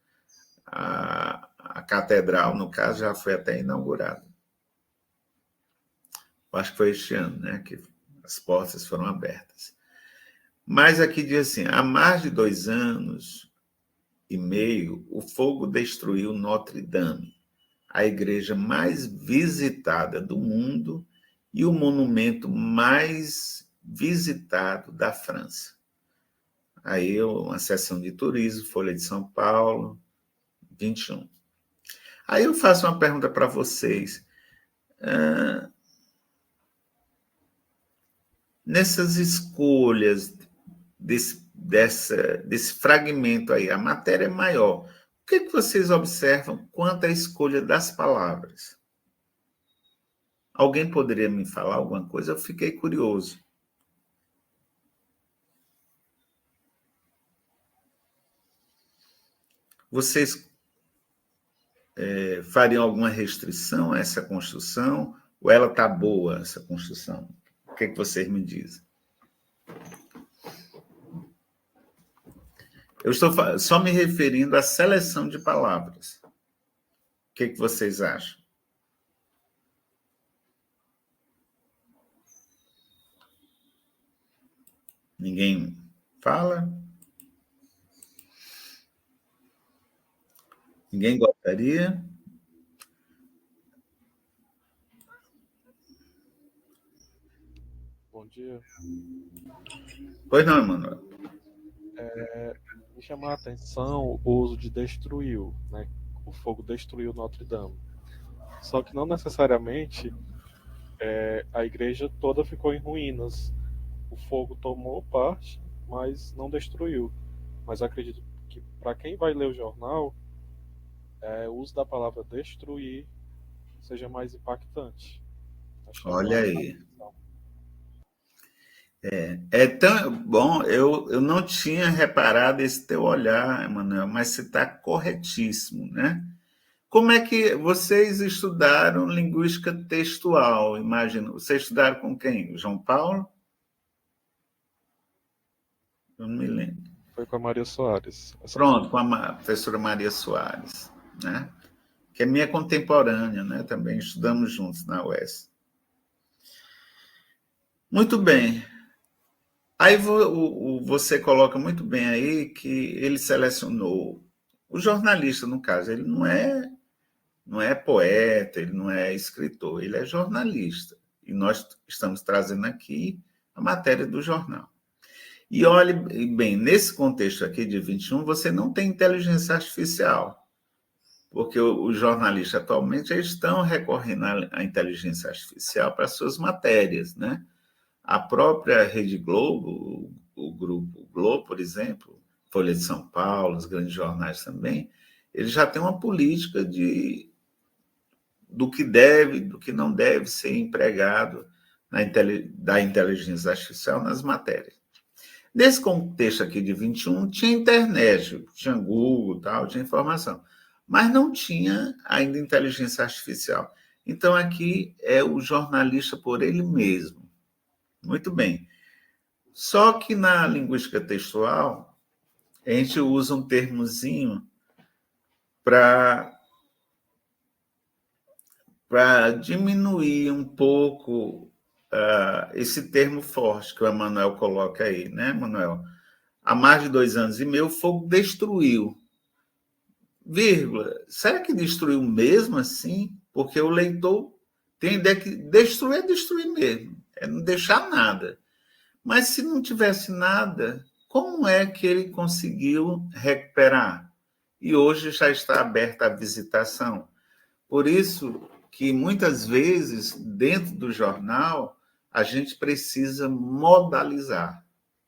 S1: A catedral, no caso, já foi até inaugurada. Eu acho que foi este ano, né? Que as portas foram abertas. Mas aqui diz assim: há mais de 2 anos e meio, o fogo destruiu Notre Dame, a igreja mais visitada do mundo e o monumento mais visitado da França. Aí uma seção de turismo, Folha de São Paulo, 21. Aí eu faço uma pergunta para vocês. Nessas escolhas desse fragmento aí, a matéria é maior. O que vocês observam quanto à escolha das palavras? Alguém poderia me falar alguma coisa? Eu fiquei curioso. Vocês fariam alguma restrição a essa construção? Ou ela está boa, essa construção? O que vocês me dizem? Eu estou só me referindo à seleção de palavras. O que vocês acham? Ninguém fala? Ninguém gostaria?
S2: Bom dia.
S1: Pois não, Emanuel.
S2: Me chamou a atenção o uso de destruiu, né? O fogo destruiu Notre Dame. Só que não necessariamente a igreja toda ficou em ruínas. O fogo tomou parte, mas não destruiu. Mas acredito que para quem vai ler o jornal, o uso da palavra destruir seja mais impactante.
S1: Olha aí. É tão bom, eu não tinha reparado esse teu olhar, Emanuel, mas você está corretíssimo, né? Como é que vocês estudaram linguística textual? Imagino. Vocês estudaram com quem? João Paulo? Eu não me lembro.
S2: Foi com a Maria Soares.
S1: Pronto, com a professora Maria Soares, né? Que é minha contemporânea, né? Também estudamos juntos na UES. Muito bem. Aí você coloca muito bem aí que ele selecionou o jornalista, no caso, ele não é poeta, ele não é escritor, ele é jornalista. E nós estamos trazendo aqui a matéria do jornal. E olhe bem, nesse contexto aqui de 21, você não tem inteligência artificial, porque os jornalistas atualmente já estão recorrendo à inteligência artificial para suas matérias, né? A própria Rede Globo, o Grupo Globo, por exemplo, Folha de São Paulo, os grandes jornais também, eles já têm uma política do que deve, do que não deve ser empregado da inteligência artificial nas matérias. Nesse contexto aqui de 21, tinha internet, tinha Google, tal, tinha informação. mas não tinha ainda inteligência artificial. Então, aqui é o jornalista por ele mesmo. Muito bem. Só que na linguística textual, a gente usa um termozinho para diminuir um pouco esse termo forte que o Emanuel coloca aí, né, Emanuel? Há mais de 2 anos e meio, o fogo destruiu. Vírgula. Será que destruiu mesmo assim? Porque o leitor tem a ideia que destruir é destruir mesmo, é não deixar nada. Mas se não tivesse nada, como é que ele conseguiu recuperar? E hoje já está aberta a visitação. Por isso que muitas vezes, dentro do jornal, a gente precisa modalizar,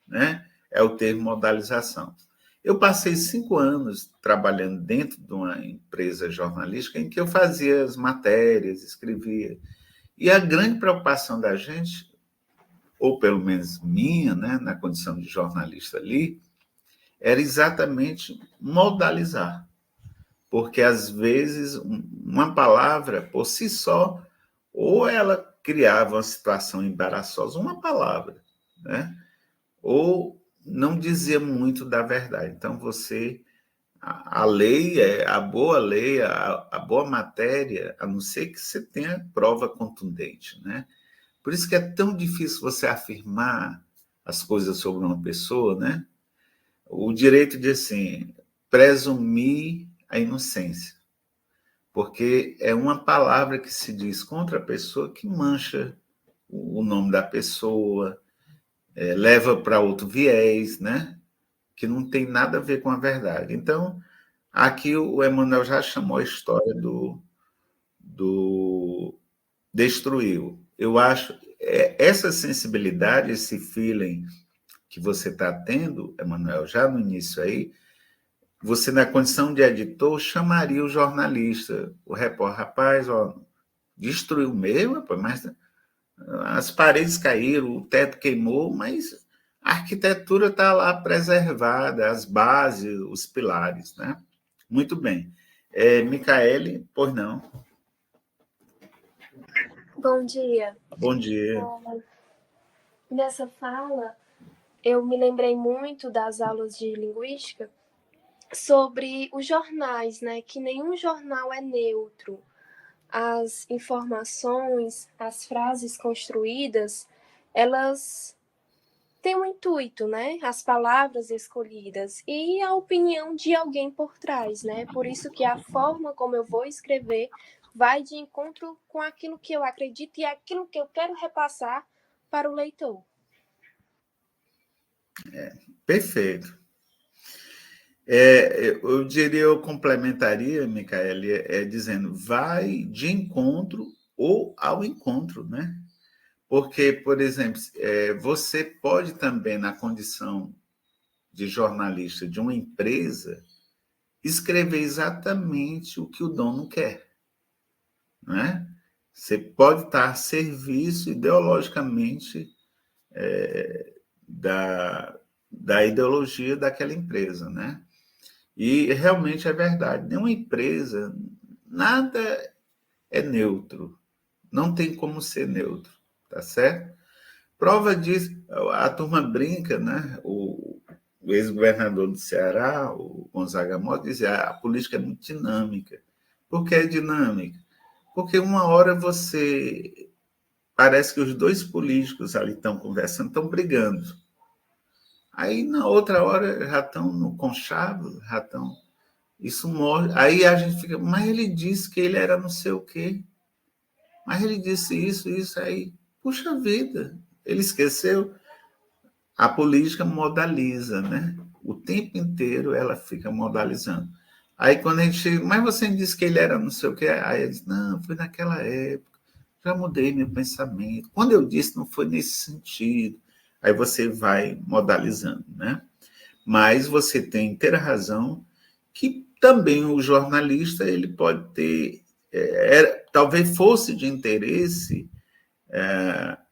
S1: né? É o termo modalização. Eu passei 5 anos trabalhando dentro de uma empresa jornalística em que eu fazia as matérias, escrevia. E a grande preocupação da gente, ou pelo menos minha, né, na condição de jornalista ali, era exatamente modalizar. Porque, às vezes, uma palavra, por si só, ou ela criava uma situação embaraçosa, uma palavra, né? Ou não dizia muito da verdade. Então, a lei, a boa lei, a boa matéria, a não ser que você tenha prova contundente, né? Por isso que é tão difícil você afirmar as coisas sobre uma pessoa, né? O direito de, assim, presumir a inocência, porque é uma palavra que se diz contra a pessoa que mancha o nome da pessoa, leva para outro viés, né? Que não tem nada a ver com a verdade. Então, aqui o Emanuel já chamou a história do destruiu. Eu acho essa sensibilidade, esse feeling que você está tendo, Emanuel, já no início aí, você, na condição de editor, chamaria o jornalista, o repórter, rapaz, ó, destruiu mesmo, rapaz, mas as paredes caíram, o teto queimou, mas a arquitetura está lá preservada, as bases, os pilares, né? Muito bem. Micaele, pois não.
S3: Bom dia.
S1: Bom dia.
S3: Nessa fala, eu me lembrei muito das aulas de linguística sobre os jornais, né? Que nenhum jornal é neutro. As informações, as frases construídas, elas têm um intuito, né? As palavras escolhidas e a opinião de alguém por trás, né? Por isso que a forma como eu vou escrever vai de encontro com aquilo que eu acredito e aquilo que eu quero repassar para o leitor.
S1: Perfeito. Eu diria, eu complementaria, Micaele, dizendo, vai de encontro ou ao encontro, né? Porque, por exemplo, você pode também, na condição de jornalista de uma empresa, escrever exatamente o que o dono quer, né? Você pode estar a serviço ideologicamente da ideologia daquela empresa, né? E realmente é verdade. Nenhuma empresa, nada é neutro. Não tem como ser neutro, tá certo? Prova disso, a turma brinca, né? O ex-governador do Ceará, o Gonzaga Mota, dizia a política é muito dinâmica. Por que é dinâmica? Porque uma hora você... Parece que os dois políticos ali estão conversando, estão brigando. Aí, na outra hora, já estão no conchavo, já estão... Isso morre. Aí a gente fica, mas ele disse que ele era não sei o quê. Mas ele disse isso aí. Puxa vida, ele esqueceu. A política modaliza, né? O tempo inteiro ela fica modalizando. Aí quando a gente chega, mas você disse que ele era não sei o quê. Aí ele diz, não, foi naquela época. Já mudei meu pensamento. Quando eu disse, não foi nesse sentido. Aí você vai modalizando, né? Mas você tem inteira razão que também o jornalista ele pode ter, talvez fosse de interesse,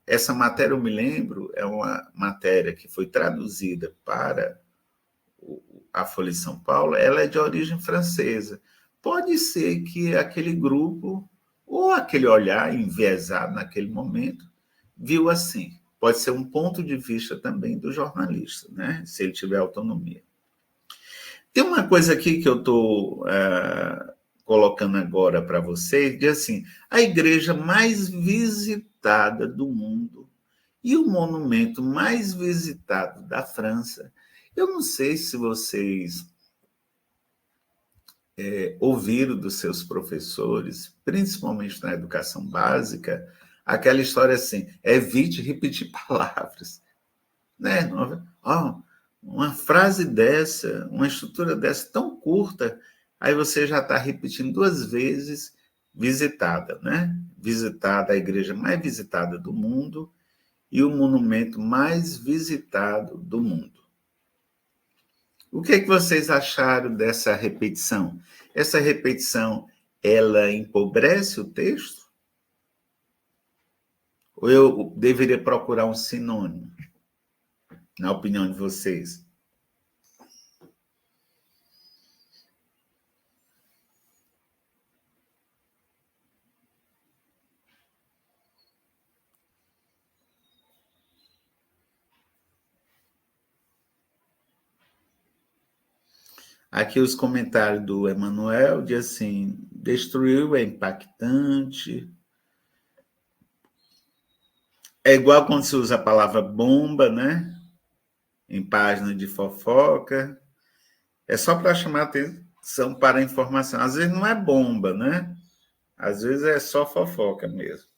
S1: essa matéria, eu me lembro, é uma matéria que foi traduzida para a Folha de São Paulo, ela é de origem francesa, pode ser que aquele grupo, ou aquele olhar enviesado naquele momento, viu assim. Pode ser um ponto de vista também do jornalista, né? Se ele tiver autonomia. Tem uma coisa aqui que eu estou colocando agora para vocês, de assim, a igreja mais visitada do mundo e o monumento mais visitado da França. Eu não sei se vocês ouviram dos seus professores, principalmente na educação básica, aquela história assim, evite repetir palavras. Né? Uma frase dessa, uma estrutura dessa tão curta, aí você já está repetindo 2 vezes visitada, né? Visitada, a igreja mais visitada do mundo e o monumento mais visitado do mundo. O que é que vocês acharam dessa repetição? Essa repetição, ela empobrece o texto? Ou eu deveria procurar um sinônimo, na opinião de vocês? Aqui os comentários do Emanuel diz assim, destruiu é impactante. É igual quando se usa a palavra bomba, né? Em página de fofoca. É só para chamar atenção para a informação. Às vezes não é bomba, né? Às vezes é só fofoca mesmo.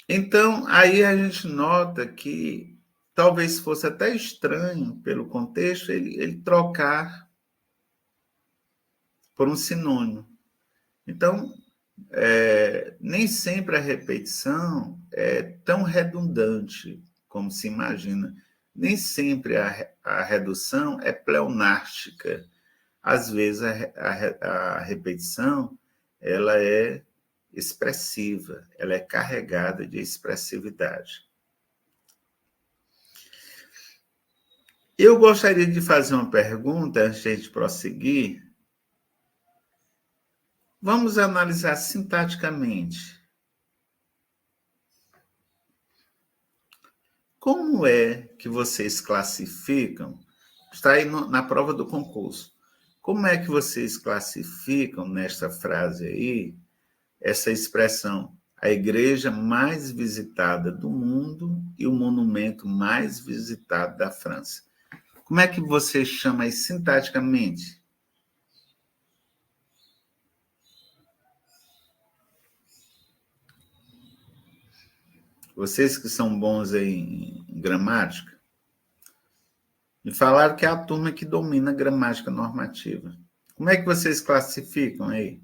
S1: Então, aí a gente nota que talvez fosse até estranho, pelo contexto, ele trocar por um sinônimo. Então, nem sempre a repetição é tão redundante como se imagina. Nem sempre a redução é pleonástica. Às vezes, a repetição ela é expressiva, ela é carregada de expressividade. Eu gostaria de fazer uma pergunta antes de a gente prosseguir. Vamos analisar sintaticamente. Como é que vocês classificam? Está aí na prova do concurso. Como é que vocês classificam nesta frase aí essa expressão? A igreja mais visitada do mundo e o monumento mais visitado da França. Como é que você chama isso sintaticamente? Vocês que são bons em gramática, me falaram que é a turma que domina a gramática normativa. Como é que vocês classificam aí?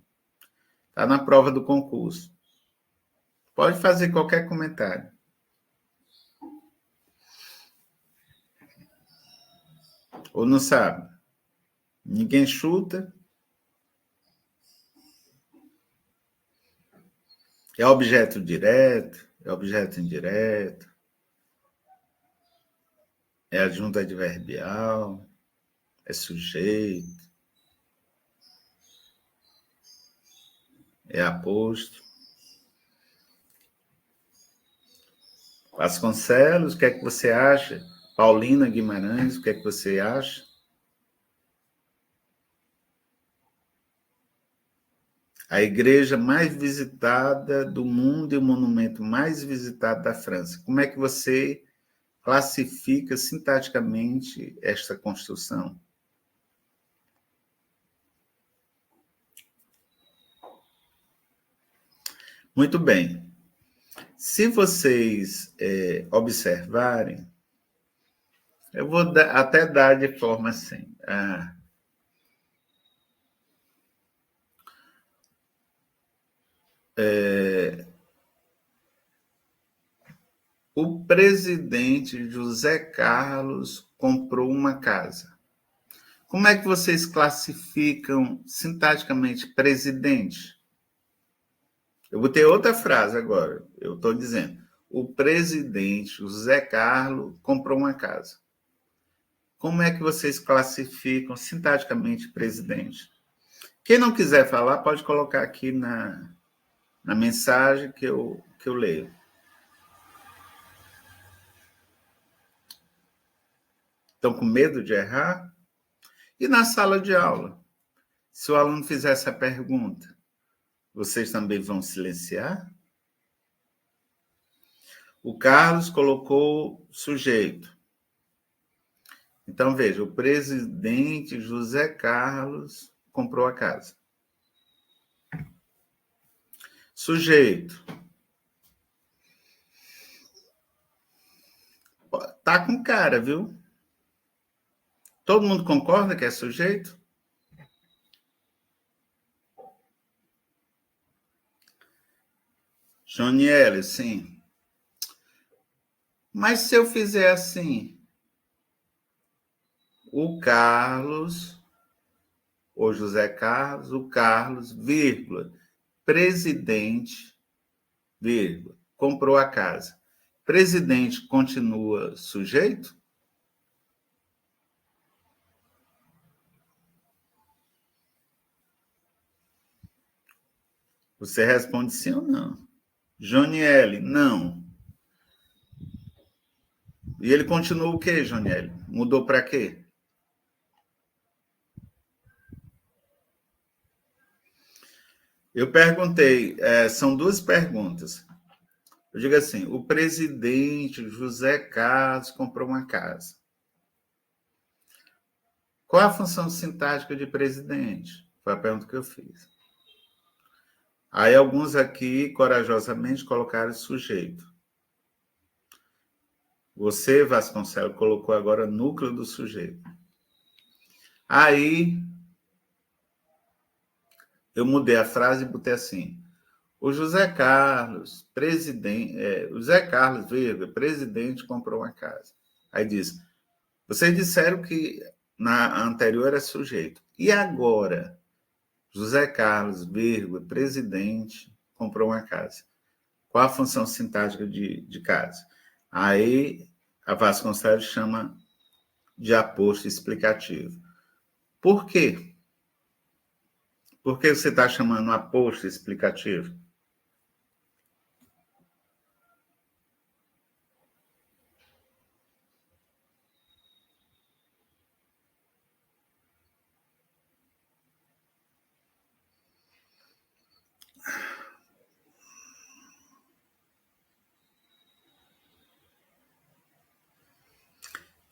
S1: Está na prova do concurso. Pode fazer qualquer comentário. Ou não sabe? Ninguém chuta? É objeto direto? É objeto indireto? É adjunto adverbial? É sujeito? É aposto? Vasconcelos, o que é que você acha? Paulina Guimarães, o que é que você acha? A igreja mais visitada do mundo e o monumento mais visitado da França. Como é que você classifica sintaticamente esta construção? Muito bem. Se vocês observarem, eu vou até dar de forma assim. O presidente José Carlos comprou uma casa. Como é que vocês classificam sintaticamente presidente? Eu vou ter outra frase agora. Eu estou dizendo, o presidente José Carlos comprou uma casa. Como é que vocês classificam sintaticamente presidente? Quem não quiser falar, pode colocar aqui na mensagem que eu leio. Estão com medo de errar? E na sala de aula? Se o aluno fizer essa pergunta, vocês também vão silenciar? O Carlos colocou sujeito. Então, veja, o presidente José Carlos comprou a casa. Sujeito. Tá com cara, viu? Todo mundo concorda que é sujeito? Joniele, sim. Mas se eu fizer assim, o Carlos, ou José Carlos, o Carlos, vírgula, presidente, vírgula, comprou a casa. Presidente continua sujeito? Você responde sim ou não. Joniele, não. E ele continua o quê, Joniele? Mudou para quê? Eu perguntei, são duas perguntas. Eu digo assim, o presidente José Carlos comprou uma casa. Qual a função sintática de presidente? Foi a pergunta que eu fiz. Aí alguns aqui, corajosamente, colocaram sujeito. Você, Vasconcelos, colocou agora núcleo do sujeito. Aí, eu mudei a frase e botei assim, o José Carlos, vírgula, presidente, comprou uma casa. Aí diz, vocês disseram que na anterior era sujeito. E agora? José Carlos, vírgula, presidente, comprou uma casa. Qual a função sintática de casa? Aí a Vasconcelos chama de aposto explicativo. Por quê? Por que você está chamando aposto explicativo?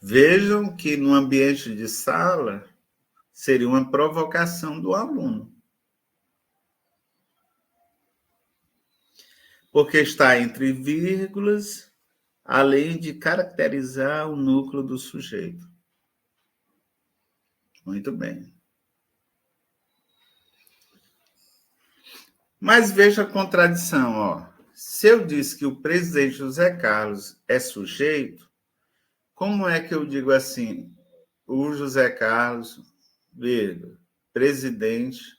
S1: Vejam que no ambiente de sala seria uma provocação do aluno. Porque está entre vírgulas, além de caracterizar o núcleo do sujeito. Muito bem. Mas veja a contradição, ó. Se eu disse que o presidente José Carlos é sujeito, como é que eu digo assim, o José Carlos, vírgula, presidente,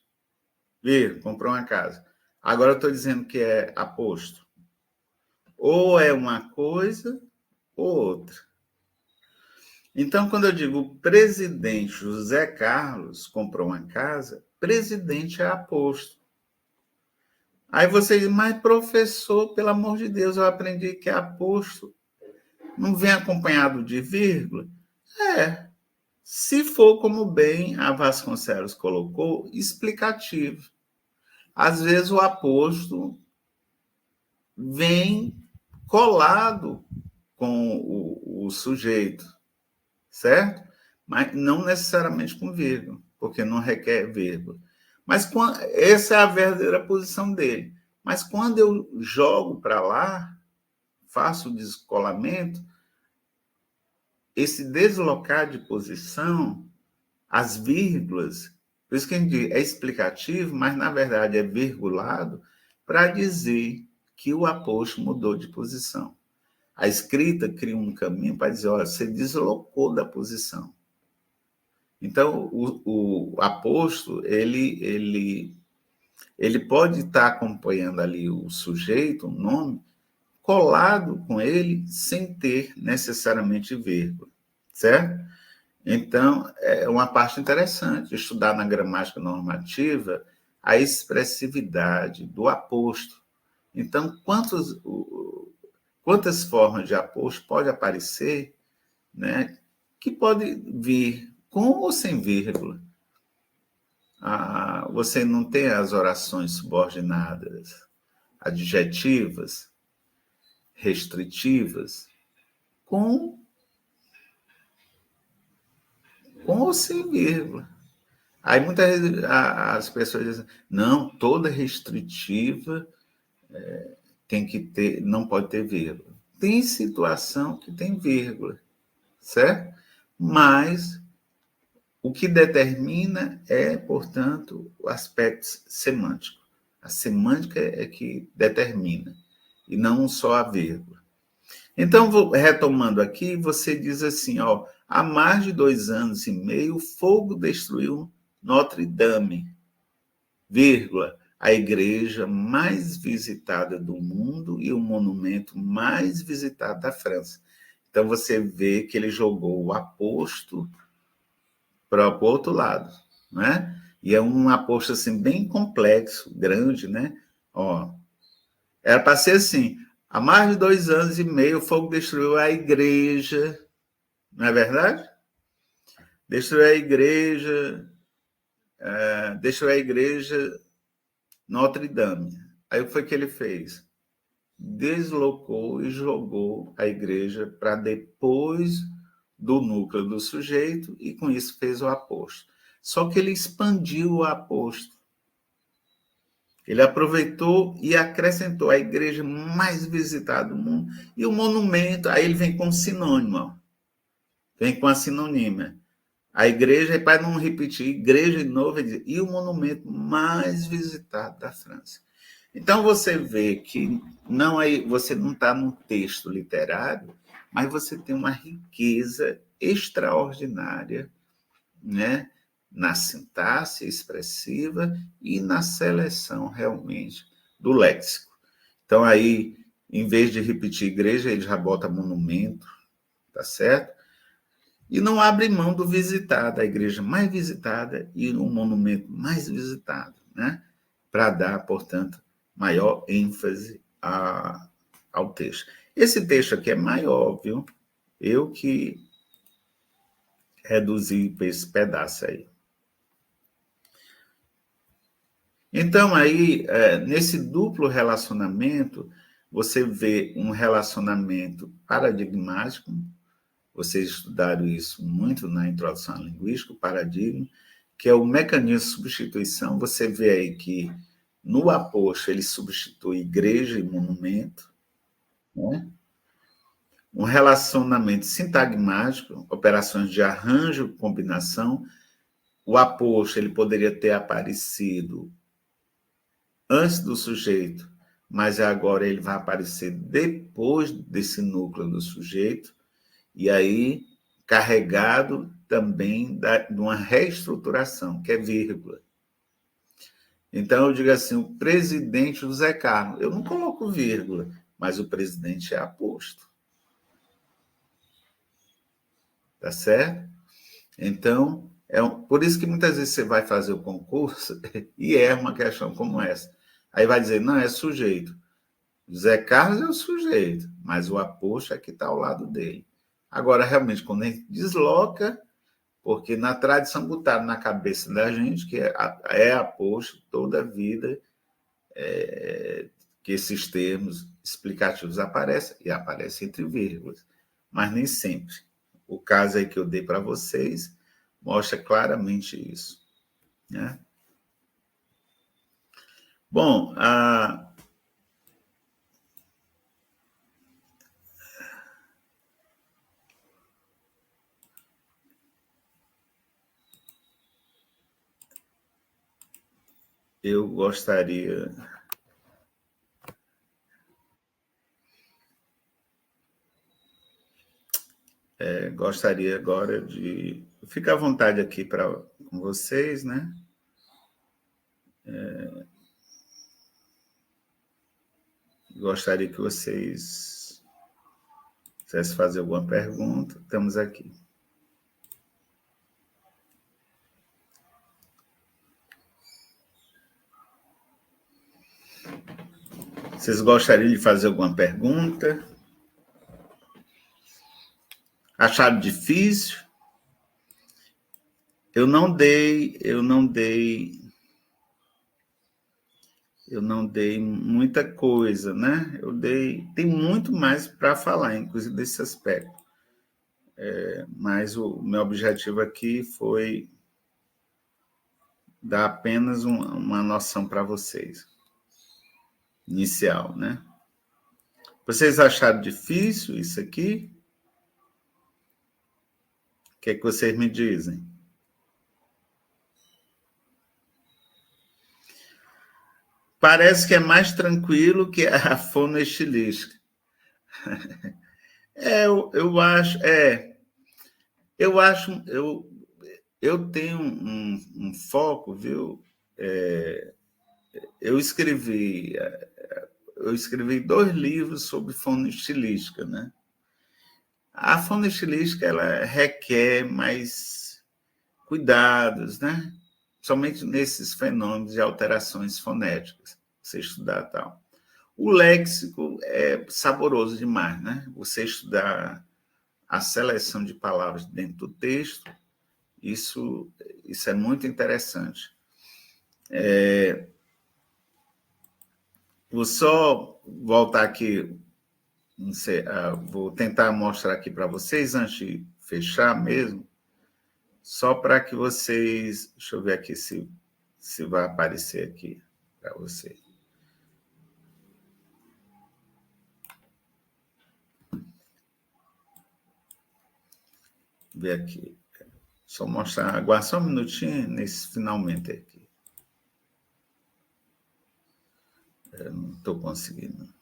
S1: vírgula, comprou uma casa. Agora eu estou dizendo que é aposto. Ou é uma coisa ou outra. Então, quando eu digo o presidente José Carlos comprou uma casa, presidente é aposto. Aí você diz, mas professor, pelo amor de Deus, eu aprendi que é aposto. Não vem acompanhado de vírgula? Se for como bem a Vasconcelos colocou, explicativo. Às vezes o aposto vem colado com o sujeito, certo? Mas não necessariamente com vírgula, porque não requer vírgula. Mas essa é a verdadeira posição dele. Mas quando eu jogo para lá, faço o descolamento, esse deslocar de posição, as vírgulas, por isso que a gente diz, é explicativo, mas na verdade é virgulado para dizer que o aposto mudou de posição. A escrita cria um caminho para dizer, olha, você deslocou da posição. Então, o aposto, ele pode estar acompanhando ali o sujeito, o nome, colado com ele, sem ter necessariamente vírgula, certo? Então, é uma parte interessante estudar na gramática normativa a expressividade do aposto. Então, quantas formas de aposto pode aparecer, né, que pode vir com ou sem vírgula? Você não tem as orações subordinadas, adjetivas, restritivas, com ou sem vírgula. Aí muitas vezes as pessoas dizem, não, toda restritiva tem que ter, não pode ter vírgula. Tem situação que tem vírgula, certo? Mas o que determina é, portanto, o aspecto semântico. A semântica é que determina, e não só a vírgula. Então, retomando aqui, você diz assim, ó, há mais de 2 anos e meio, o fogo destruiu Notre Dame, vírgula, a igreja mais visitada do mundo e o monumento mais visitado da França. Então, você vê que ele jogou o aposto para o outro lado, né? E é um aposto assim bem complexo, grande, né? Ó, era para ser assim, há mais de 2 anos e meio o fogo destruiu a igreja, não é verdade? Destruiu a igreja Notre Dame. Aí o que foi que ele fez? Deslocou e jogou a igreja para depois do núcleo do sujeito e com isso fez o aposto. Só que ele expandiu o aposto. Ele aproveitou e acrescentou a igreja mais visitada do mundo e o monumento. Aí ele vem com sinônimo, ó. Vem com a sinonímia. A igreja, para não repetir, igreja de novo, e o monumento mais visitado da França. Então você vê que você não está num texto literário, mas você tem uma riqueza extraordinária, né, na sintaxe expressiva e na seleção realmente do léxico. Então aí, em vez de repetir igreja, ele já bota monumento, tá certo? E não abre mão do visitado, a igreja mais visitada e o monumento mais visitado, né? Para dar, portanto, maior ênfase ao texto. Esse texto aqui é maior, viu? Eu que reduzi para esse pedaço aí. Então, aí, nesse duplo relacionamento, você vê um relacionamento paradigmático. Vocês estudaram isso muito na introdução à linguística, o paradigma, que é o mecanismo de substituição. Você vê aí que no aposto ele substitui igreja e monumento, né? Um relacionamento sintagmático, operações de arranjo, combinação. O aposto ele poderia ter aparecido antes do sujeito, mas agora ele vai aparecer depois desse núcleo do sujeito, e aí carregado também de uma reestruturação, que é vírgula. Então, eu digo assim, o presidente José Carlos, eu não coloco vírgula, mas o presidente é aposto. Tá certo? Então, por isso que muitas vezes você vai fazer o concurso e é uma questão como essa. Aí vai dizer, não, é sujeito. José Carlos é o sujeito, mas o aposto é que está ao lado dele. Agora, realmente, quando a gente desloca, porque na tradição botaram na cabeça da gente que é aposto toda a vida que esses termos explicativos aparecem, e aparecem entre vírgulas, mas nem sempre. O caso aí que eu dei para vocês mostra claramente isso, né? Bom, eu gostaria agora de ficar à vontade aqui com vocês, né? Gostaria que vocês quisessem fazer alguma pergunta. Estamos aqui. Vocês gostariam de fazer alguma pergunta? Acharam difícil? Eu não dei muita coisa, né? Tem muito mais para falar, inclusive desse aspecto. Mas o meu objetivo aqui foi dar apenas uma noção para vocês, inicial, né? Vocês acharam difícil isso aqui? O que é que vocês me dizem? Parece que é mais tranquilo que a fonoestilística. Eu tenho um foco, viu? Eu escrevi 2 livros sobre fonoestilística, né? A fonoestilística ela requer mais cuidados, né? Somente nesses fenômenos de alterações fonéticas, você estudar tal. O léxico é saboroso demais, né? Você estudar a seleção de palavras dentro do texto, isso é muito interessante. Vou só voltar aqui, não sei, vou tentar mostrar aqui para vocês, antes de fechar mesmo, só para que vocês... Deixa eu ver aqui se vai aparecer aqui para vocês. Ver aqui. Só mostrar, aguarda só um minutinho nesse finalmente aqui. Eu não estou conseguindo.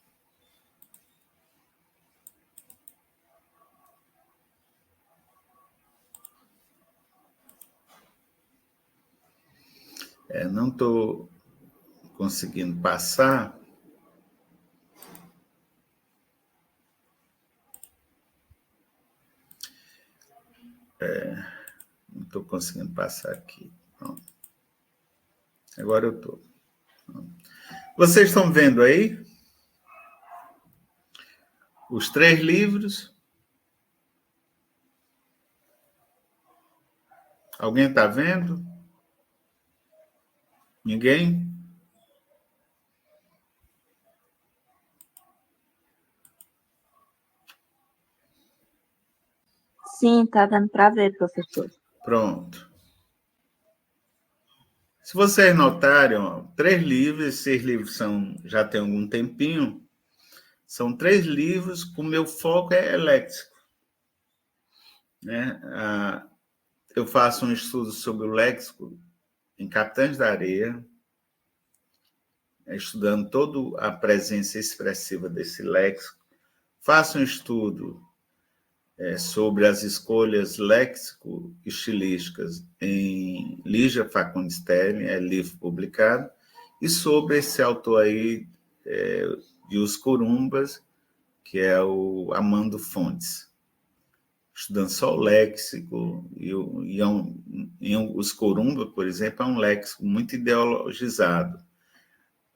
S1: Não estou conseguindo passar. Não estou conseguindo passar aqui. Pronto. Agora eu estou. Vocês estão vendo aí? Os 3 livros. Alguém está vendo? Ninguém?
S4: Sim, está dando para ver, professor.
S1: Pronto. Se vocês notarem, 3 livros, esses livros já tem algum tempinho, são 3 livros que o meu foco é léxico. Né? Eu faço um estudo sobre o léxico em Capitães da Areia, estudando toda a presença expressiva desse léxico. Faço um estudo sobre as escolhas léxico-estilísticas em Lígia Fagundes Telles, livro publicado, e sobre esse autor aí, de Os Corumbas, que é o Amando Fontes. Estudando só o léxico, e Os Corumbas, por exemplo, é um léxico muito ideologizado.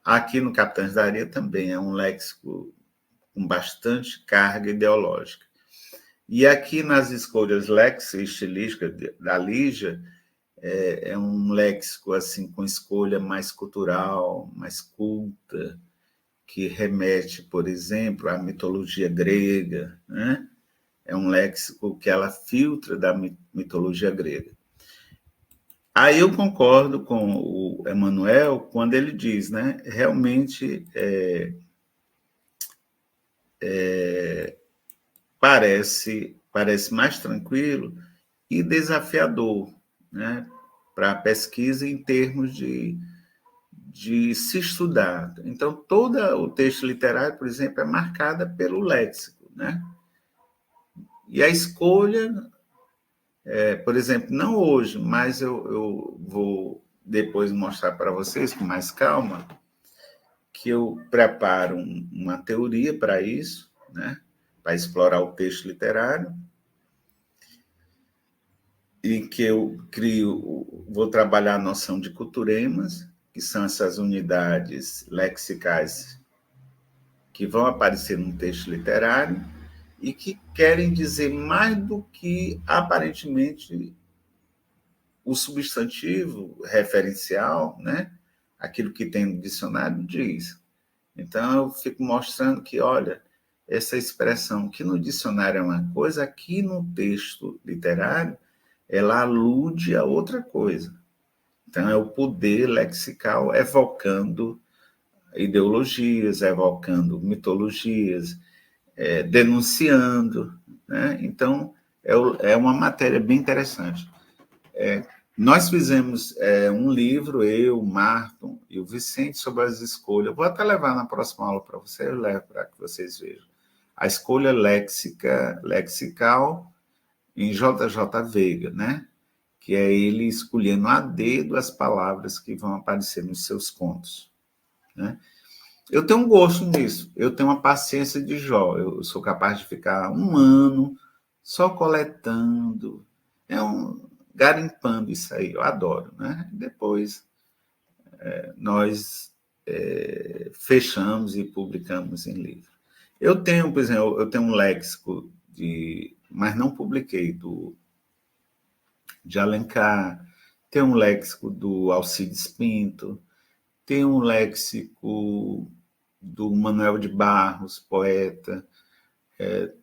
S1: Aqui no Capitães da Areia também é um léxico com bastante carga ideológica. E aqui nas escolhas léxico-estilísticas da Lígia, é um léxico assim, com escolha mais cultural, mais culta, que remete, por exemplo, à mitologia grega, né? É um léxico que ela filtra da mitologia grega. Aí eu concordo com o Emmanuel quando ele diz, né? Realmente parece mais tranquilo e desafiador, né? Para a pesquisa em termos de se estudar. Então, todo o texto literário, por exemplo, é marcada pelo léxico, né? E a escolha, por exemplo, não hoje, mas eu vou depois mostrar para vocês com mais calma, que eu preparo uma teoria para isso, né? Para explorar o texto literário, em que eu vou trabalhar a noção de culturemas, que são essas unidades lexicais que vão aparecer num texto literário e que querem dizer mais do que, aparentemente, o substantivo referencial, né? Aquilo que tem no dicionário diz. Então, eu fico mostrando que, olha, essa expressão que no dicionário é uma coisa, aqui no texto literário, ela alude a outra coisa. Então, é o poder lexical evocando ideologias, evocando mitologias, denunciando, né? Então, é uma matéria bem interessante. Nós fizemos um livro, eu, o Marton e o Vicente, sobre as escolhas. Vou até levar na próxima aula para vocês, eu levo para que vocês vejam. A escolha lexical em JJ Veiga, né? Que é ele escolhendo a dedo as palavras que vão aparecer nos seus contos, né? Eu tenho um gosto nisso, eu tenho uma paciência de Jó, eu sou capaz de ficar um ano só coletando, garimpando isso aí, eu adoro, né? Depois nós fechamos e publicamos em livro. Eu tenho, por exemplo, eu tenho um léxico mas não publiquei, de Alencar, tenho um léxico do Alcides Pinto, tenho um léxico do Manuel de Barros, poeta,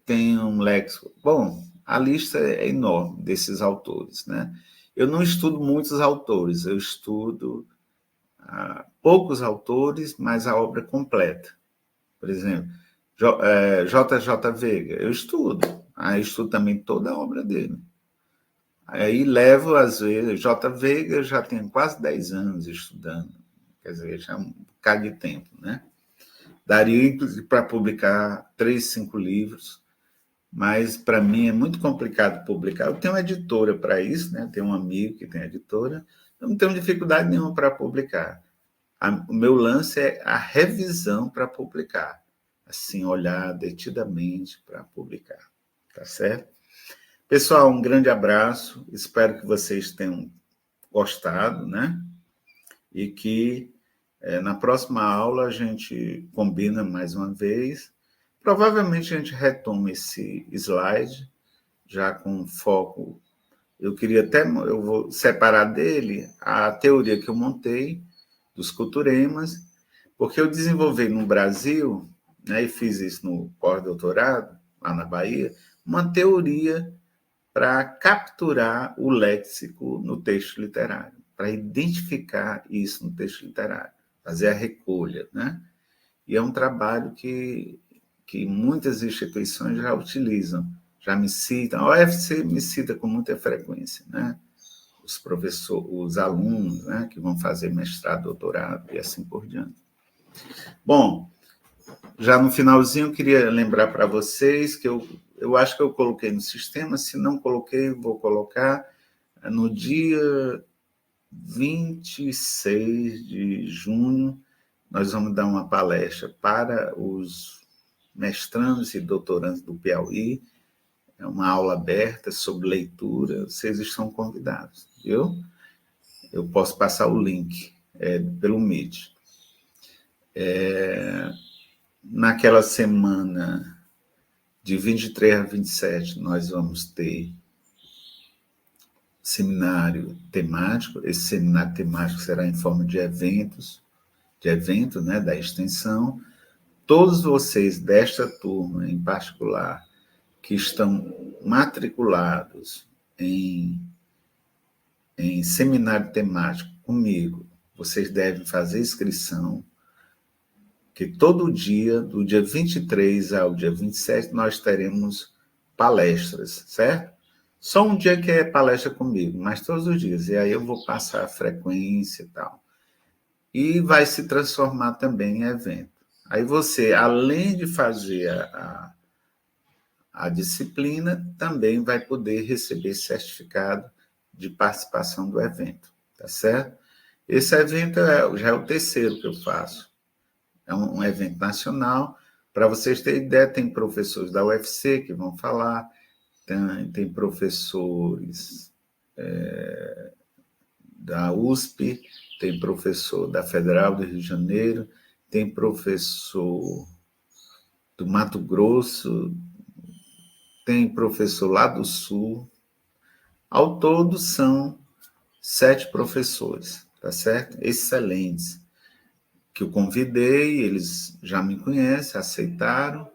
S1: tem um léxico. Bom, a lista é enorme desses autores, né? Eu não estudo muitos autores, eu estudo poucos autores, mas a obra completa. Por exemplo, JJ Veiga, eu estudo. Eu estudo também toda a obra dele. Aí levo, às vezes, J. Veiga, eu já tenho quase 10 anos estudando, quer dizer, já é um bocado de tempo, né? Daria, inclusive, para publicar 3, 5 livros, mas para mim é muito complicado publicar. Eu tenho uma editora para isso, né? Tenho um amigo que tem editora, eu não tenho dificuldade nenhuma para publicar. O meu lance é a revisão para publicar, assim, olhar detidamente para publicar, tá certo? Pessoal, um grande abraço, espero que vocês tenham gostado, né? E que na próxima aula a gente combina mais uma vez. Provavelmente a gente retoma esse slide, já com foco. Eu vou separar dele a teoria que eu montei dos culturemas, porque eu desenvolvi no Brasil, né, e fiz isso no pós-doutorado, lá na Bahia, uma teoria para capturar o léxico no texto literário, para identificar isso no texto literário, fazer a recolha, né? E é um trabalho que muitas instituições já utilizam, já me citam, a UFC me cita com muita frequência, né? Os professores, os alunos, né, que vão fazer mestrado, doutorado e assim por diante. Bom, já no finalzinho, eu queria lembrar para vocês que eu acho que eu coloquei no sistema, se não coloquei, vou colocar no dia 26 de junho, nós vamos dar uma palestra para os mestrandos e doutorandos do Piauí, é uma aula aberta sobre leitura, vocês estão convidados, viu? Eu posso passar o link pelo Meet. Naquela semana de 23 a 27, nós vamos ter seminário temático. Esse seminário temático será em forma de evento, né, da extensão. Todos vocês desta turma, em particular, que estão matriculados em seminário temático comigo, vocês devem fazer inscrição, que todo dia, do dia 23 ao dia 27, nós teremos palestras, certo? Só um dia que é palestra comigo, mas todos os dias. E aí eu vou passar a frequência e tal. E vai se transformar também em evento. Aí você, além de fazer a disciplina, também vai poder receber certificado de participação do evento, tá certo? Esse evento já é o terceiro que eu faço. É um evento nacional. Para vocês terem ideia, tem professores da UFC que vão falar, tem professores da USP, tem professor da Federal do Rio de Janeiro, tem professor do Mato Grosso, tem professor lá do Sul. Ao todo, são 7 professores, tá certo? Excelentes, que eu convidei, eles já me conhecem, aceitaram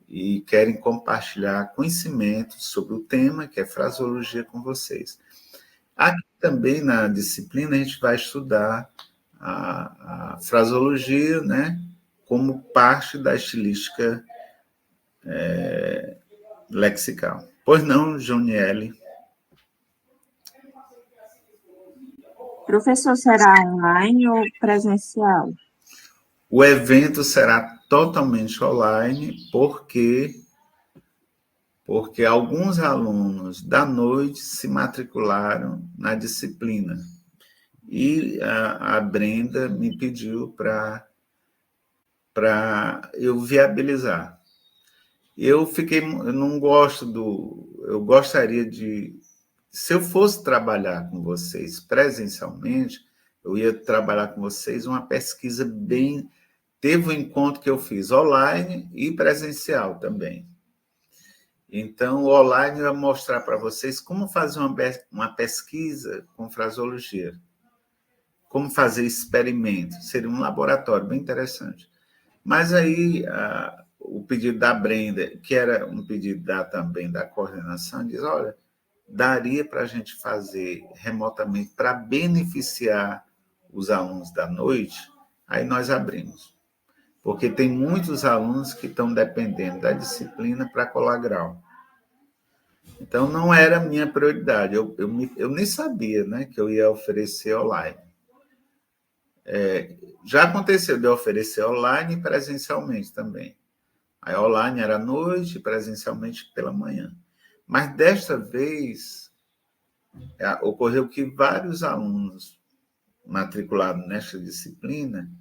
S1: e querem compartilhar conhecimento sobre o tema, que é fraseologia, com vocês. Aqui também, na disciplina, a gente vai estudar a fraseologia, né, como parte da estilística lexical. Pois não, Joniele?
S4: Professor, será online ou presencial?
S1: O evento será totalmente online, porque alguns alunos da noite se matricularam na disciplina. E a Brenda me pediu para eu viabilizar. Eu não gosto eu gostaria de, se eu fosse trabalhar com vocês presencialmente, eu ia trabalhar com vocês uma pesquisa bem, teve um encontro que eu fiz online e presencial também. Então, o online eu ia mostrar para vocês como fazer uma pesquisa com fraseologia, como fazer experimentos, seria um laboratório bem interessante. Mas aí, o pedido da Brenda, que era um pedido também da coordenação, diz, olha, daria para a gente fazer remotamente para beneficiar os alunos da noite, aí nós abrimos. Porque tem muitos alunos que estão dependendo da disciplina para colar grau. Então, não era a minha prioridade. Eu nem sabia, né, que eu ia oferecer online. Já aconteceu de eu oferecer online e presencialmente também. Aí online era à noite, presencialmente pela manhã. Mas desta vez, ocorreu que vários alunos matriculados nesta disciplina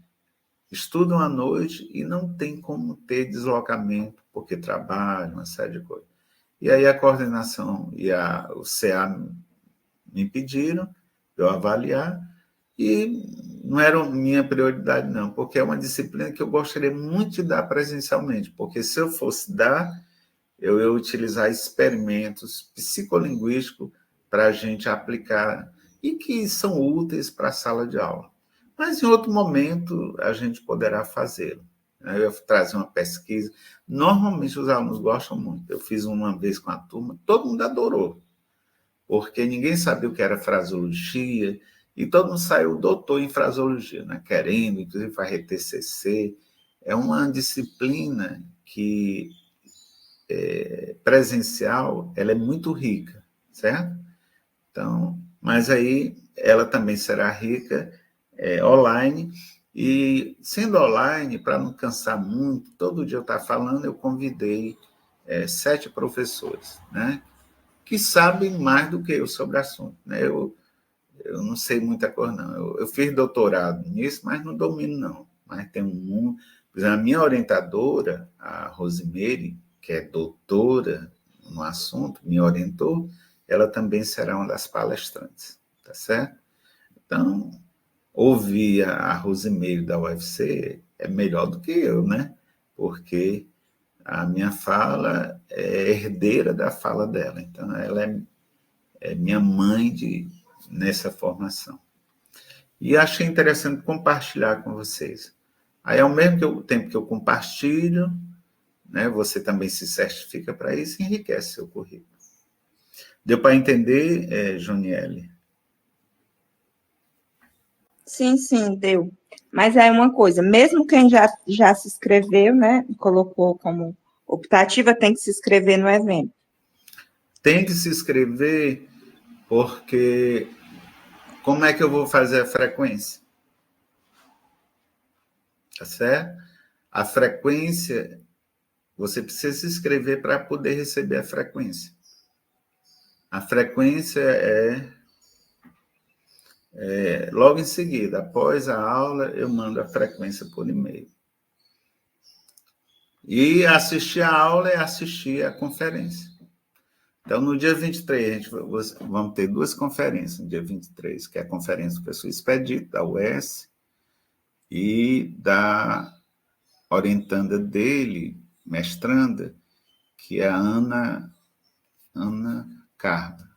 S1: estudam à noite e não tem como ter deslocamento, porque trabalham, uma série de coisas. E aí a coordenação e o CA me pediram eu avaliar, e não era minha prioridade, não, porque é uma disciplina que eu gostaria muito de dar presencialmente, porque se eu fosse dar, eu ia utilizar experimentos psicolinguísticos para a gente aplicar e que são úteis para a sala de aula. Mas em outro momento a gente poderá fazê-lo. Eu ia trazer uma pesquisa. Normalmente os alunos gostam muito. Eu fiz uma vez com a turma, todo mundo adorou, porque ninguém sabia o que era fraseologia, e todo mundo saiu doutor em fraseologia, né? Querendo, inclusive, fazer TCC. É uma disciplina que presencial, ela é muito rica, certo? Então, mas aí ela também será rica online, e sendo online, para não cansar muito, todo dia eu estar falando, eu convidei 7 professores, né? Que sabem mais do que eu sobre o assunto, né? Eu não sei muita coisa, não. Eu fiz doutorado nisso, mas não domino, não. Mas tem um mundo. Por exemplo, a minha orientadora, a Rosimeire, que é doutora no assunto, me orientou, ela também será uma das palestrantes, tá certo? Então, ouvir a Rosimeire da UFC é melhor do que eu, né? Porque a minha fala é herdeira da fala dela. Então, ela é minha mãe nessa formação. E achei interessante compartilhar com vocês. Aí, ao mesmo tempo que eu compartilho, né, você também se certifica para isso e enriquece seu currículo. Deu para entender, Joniele?
S4: Sim, deu. Mas é uma coisa, mesmo quem já se inscreveu, né, colocou como optativa, tem que se inscrever no evento.
S1: Tem que se inscrever, porque como é que eu vou fazer a frequência? Tá certo? A frequência, você precisa se inscrever para poder receber a frequência. A frequência logo em seguida, após a aula, eu mando a frequência por e-mail. E assistir a aula é assistir a conferência. Então, no dia 23, vamos ter 2 conferências. No dia 23, que é a conferência do professor Expedito, da UES, e da orientanda dele, mestranda, que é a Ana Carva.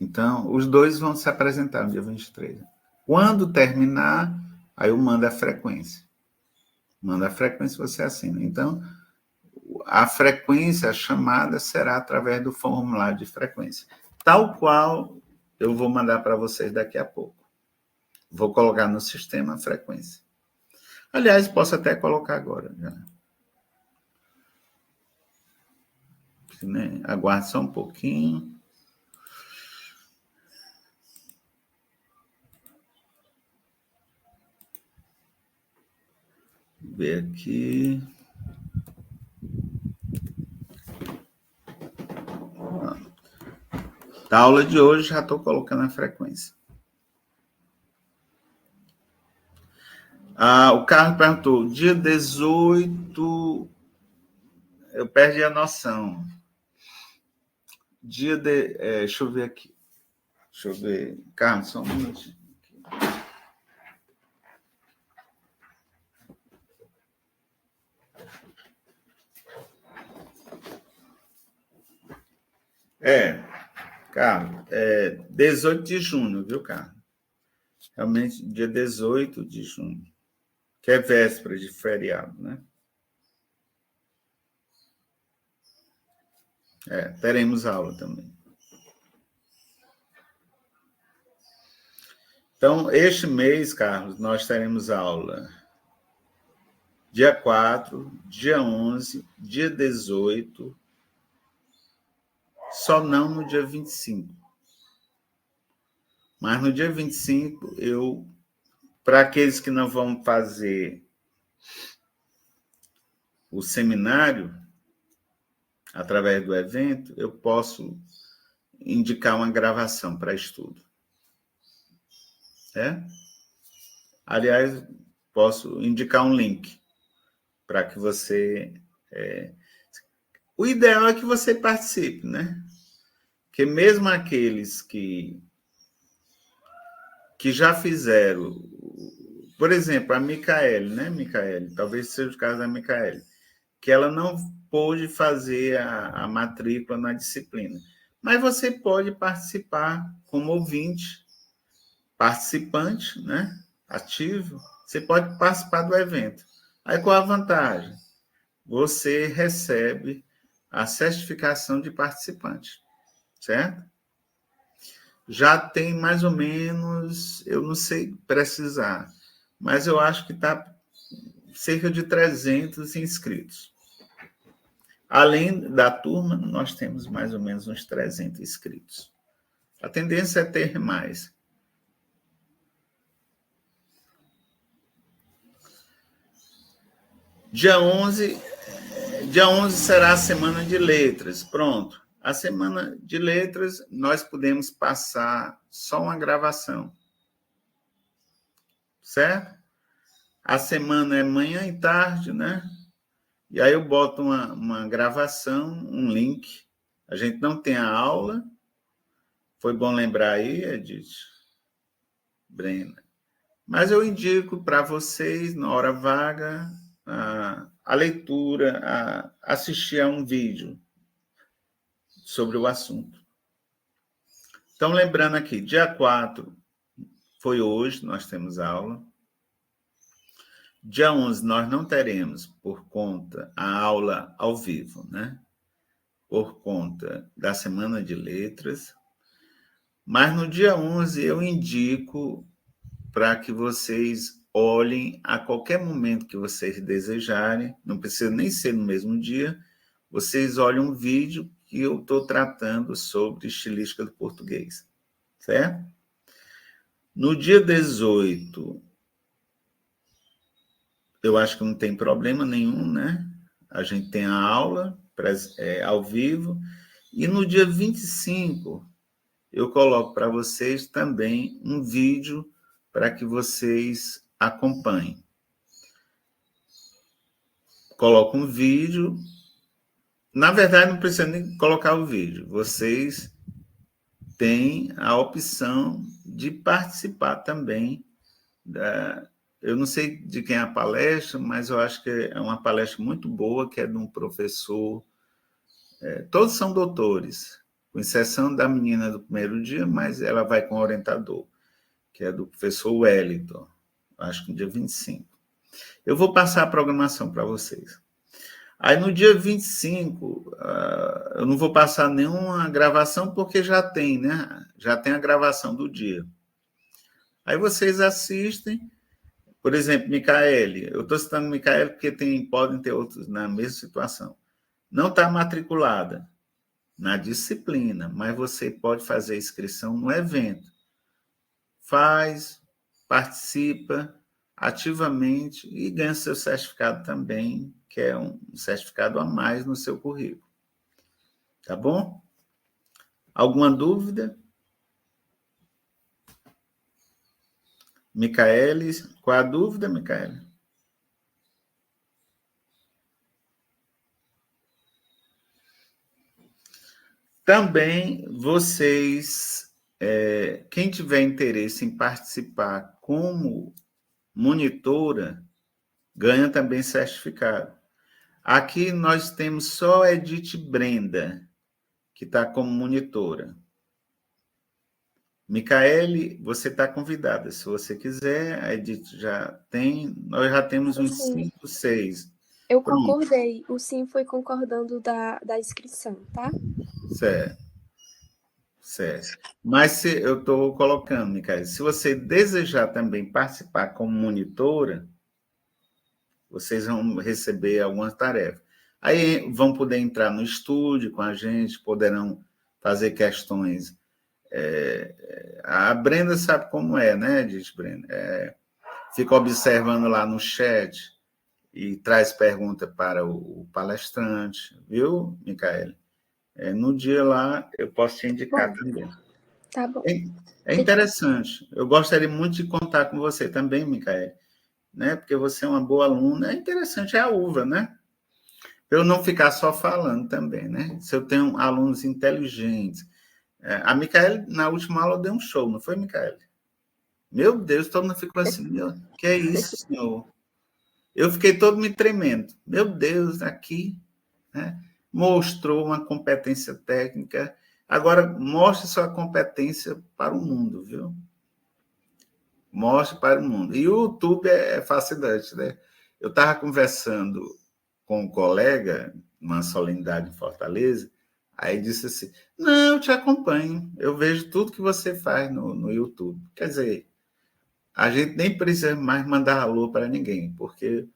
S1: Então, os dois vão se apresentar no dia 23. Quando terminar, aí eu mando a frequência. Manda a frequência, você assina. Então, a frequência, a chamada, será através do formulário de frequência. Tal qual eu vou mandar para vocês daqui a pouco. Vou colocar no sistema a frequência. Aliás, posso até colocar agora. Já. Né? Aguarde só um pouquinho. Vou ver aqui. Da aula de hoje, já estou colocando a frequência. O Carlos perguntou, dia 18, eu perdi a noção. Deixa eu ver aqui. Deixa eu ver. Carlos, só um minutinho. Carlos, 18 de junho, viu, Carlos? Realmente, dia 18 de junho, que é véspera de feriado, né? Teremos aula também. Então, este mês, Carlos, nós teremos aula dia 4, dia 11, dia 18, só não no dia 25. Mas no dia 25, para aqueles que não vão fazer o seminário, através do evento, eu posso indicar uma gravação para estudo. Aliás, posso indicar um link para que você... O ideal é que você participe, né? Porque mesmo aqueles que já fizeram... Por exemplo, a Micaele, né, Micaele? Talvez seja o caso da Micaele, que ela não pôde fazer a matrícula na disciplina. Mas você pode participar como ouvinte, participante, né, ativo. Você pode participar do evento. Aí, qual a vantagem? Você recebe a certificação de participante, certo? Já tem mais ou menos, eu não sei precisar, mas eu acho que está cerca de 300 inscritos. Além da turma, nós temos mais ou menos uns 300 inscritos. A tendência é ter mais. Dia 11 será a Semana de Letras. Pronto. A Semana de Letras, nós podemos passar só uma gravação. Certo? A semana é manhã e tarde, né? E aí eu boto uma gravação, um link. A gente não tem a aula. Foi bom lembrar aí, Edith, Brena. Mas eu indico para vocês, na hora vaga, a leitura, a assistir a um vídeo sobre o assunto. Então, lembrando aqui, dia 4 foi hoje, nós temos aula. Dia 11 nós não teremos, por conta a aula ao vivo, né? Por conta da Semana de Letras. Mas no dia 11 eu indico para que vocês olhem a qualquer momento que vocês desejarem, não precisa nem ser no mesmo dia, vocês olhem um vídeo que eu estou tratando sobre estilística do português, certo? No dia 18, eu acho que não tem problema nenhum, né? A gente tem a aula ao vivo, e no dia 25, eu coloco para vocês também um vídeo para que vocês acompanhem. Coloco um vídeo. Na verdade, não precisa nem colocar o vídeo. Vocês têm a opção de participar também Eu não sei de quem é a palestra, mas eu acho que é uma palestra muito boa, que é de um professor. Todos são doutores, com exceção da menina do primeiro dia, mas ela vai com o orientador, que é do professor Wellington, acho que no dia 25. Eu vou passar a programação para vocês. Aí no dia 25, eu não vou passar nenhuma gravação, porque já tem, né? Já tem a gravação do dia. Aí vocês assistem, por exemplo, Micaele. Eu estou citando Micaele porque podem ter outros na mesma situação. Não está matriculada na disciplina, mas você pode fazer inscrição no evento. Faz, participa ativamente e ganha seu certificado também, que é um certificado a mais no seu currículo. Tá bom? Alguma dúvida? Micaele, qual a dúvida, Micaele? Também vocês, quem tiver interesse em participar como monitora, ganha também certificado. Aqui nós temos só a Edith Brenda, que está como monitora. Micaele, você está convidada. Se você quiser, a Edith já tem. Nós já temos uns 5, 6.
S3: Eu concordei. O sim foi concordando da inscrição, tá?
S1: Certo. Mas eu estou colocando, Micaele, se você desejar também participar como monitora, vocês vão receber algumas tarefas. Aí vão poder entrar no estúdio com a gente, poderão fazer questões. A Brenda sabe como é, né, diz Brenda? Fica observando lá no chat e traz pergunta para o palestrante, viu, Micaele? No dia lá, eu posso te indicar também.
S3: Tá bom.
S1: É interessante. Eu gostaria muito de contar com você também, Micaele, né? Porque você é uma boa aluna. É interessante, é a uva, né? Eu não ficar só falando também, né? Se eu tenho alunos inteligentes. A Micaele, na última aula, deu um show, não foi, Micaele? Meu Deus, todo mundo ficou assim, que é isso, senhor? Eu fiquei todo me tremendo. Meu Deus, aqui, né? Mostrou uma competência técnica. Agora, mostre sua competência para o mundo, viu? Mostre para o mundo. E o YouTube é fascinante, né? Eu estava conversando com um colega, numa solenidade em Fortaleza, aí disse assim, não, eu te acompanho, eu vejo tudo que você faz no YouTube. Quer dizer, a gente nem precisa mais mandar alô para ninguém, porque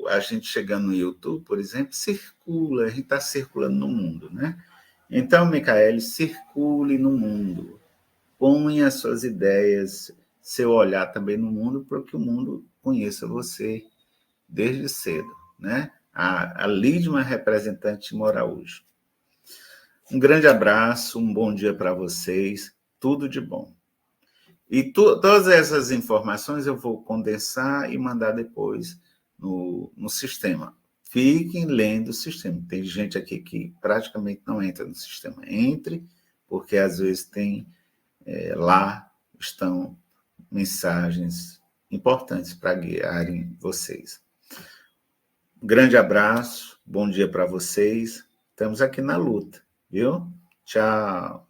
S1: a gente chegando no YouTube, por exemplo, circula, a gente está circulando no mundo, né? Então, Micaele, circule no mundo, ponha as suas ideias, seu olhar também no mundo, para que o mundo conheça você desde cedo, né? A Lídima representante Moraújo. Um grande abraço, um bom dia para vocês, tudo de bom. E todas essas informações eu vou condensar e mandar depois no sistema. Fiquem lendo o sistema. Tem gente aqui que praticamente não entra no sistema. Entre, porque às vezes tem lá estão mensagens importantes para guiarem vocês. Um grande abraço, bom dia para vocês. Estamos aqui na luta, viu? Tchau.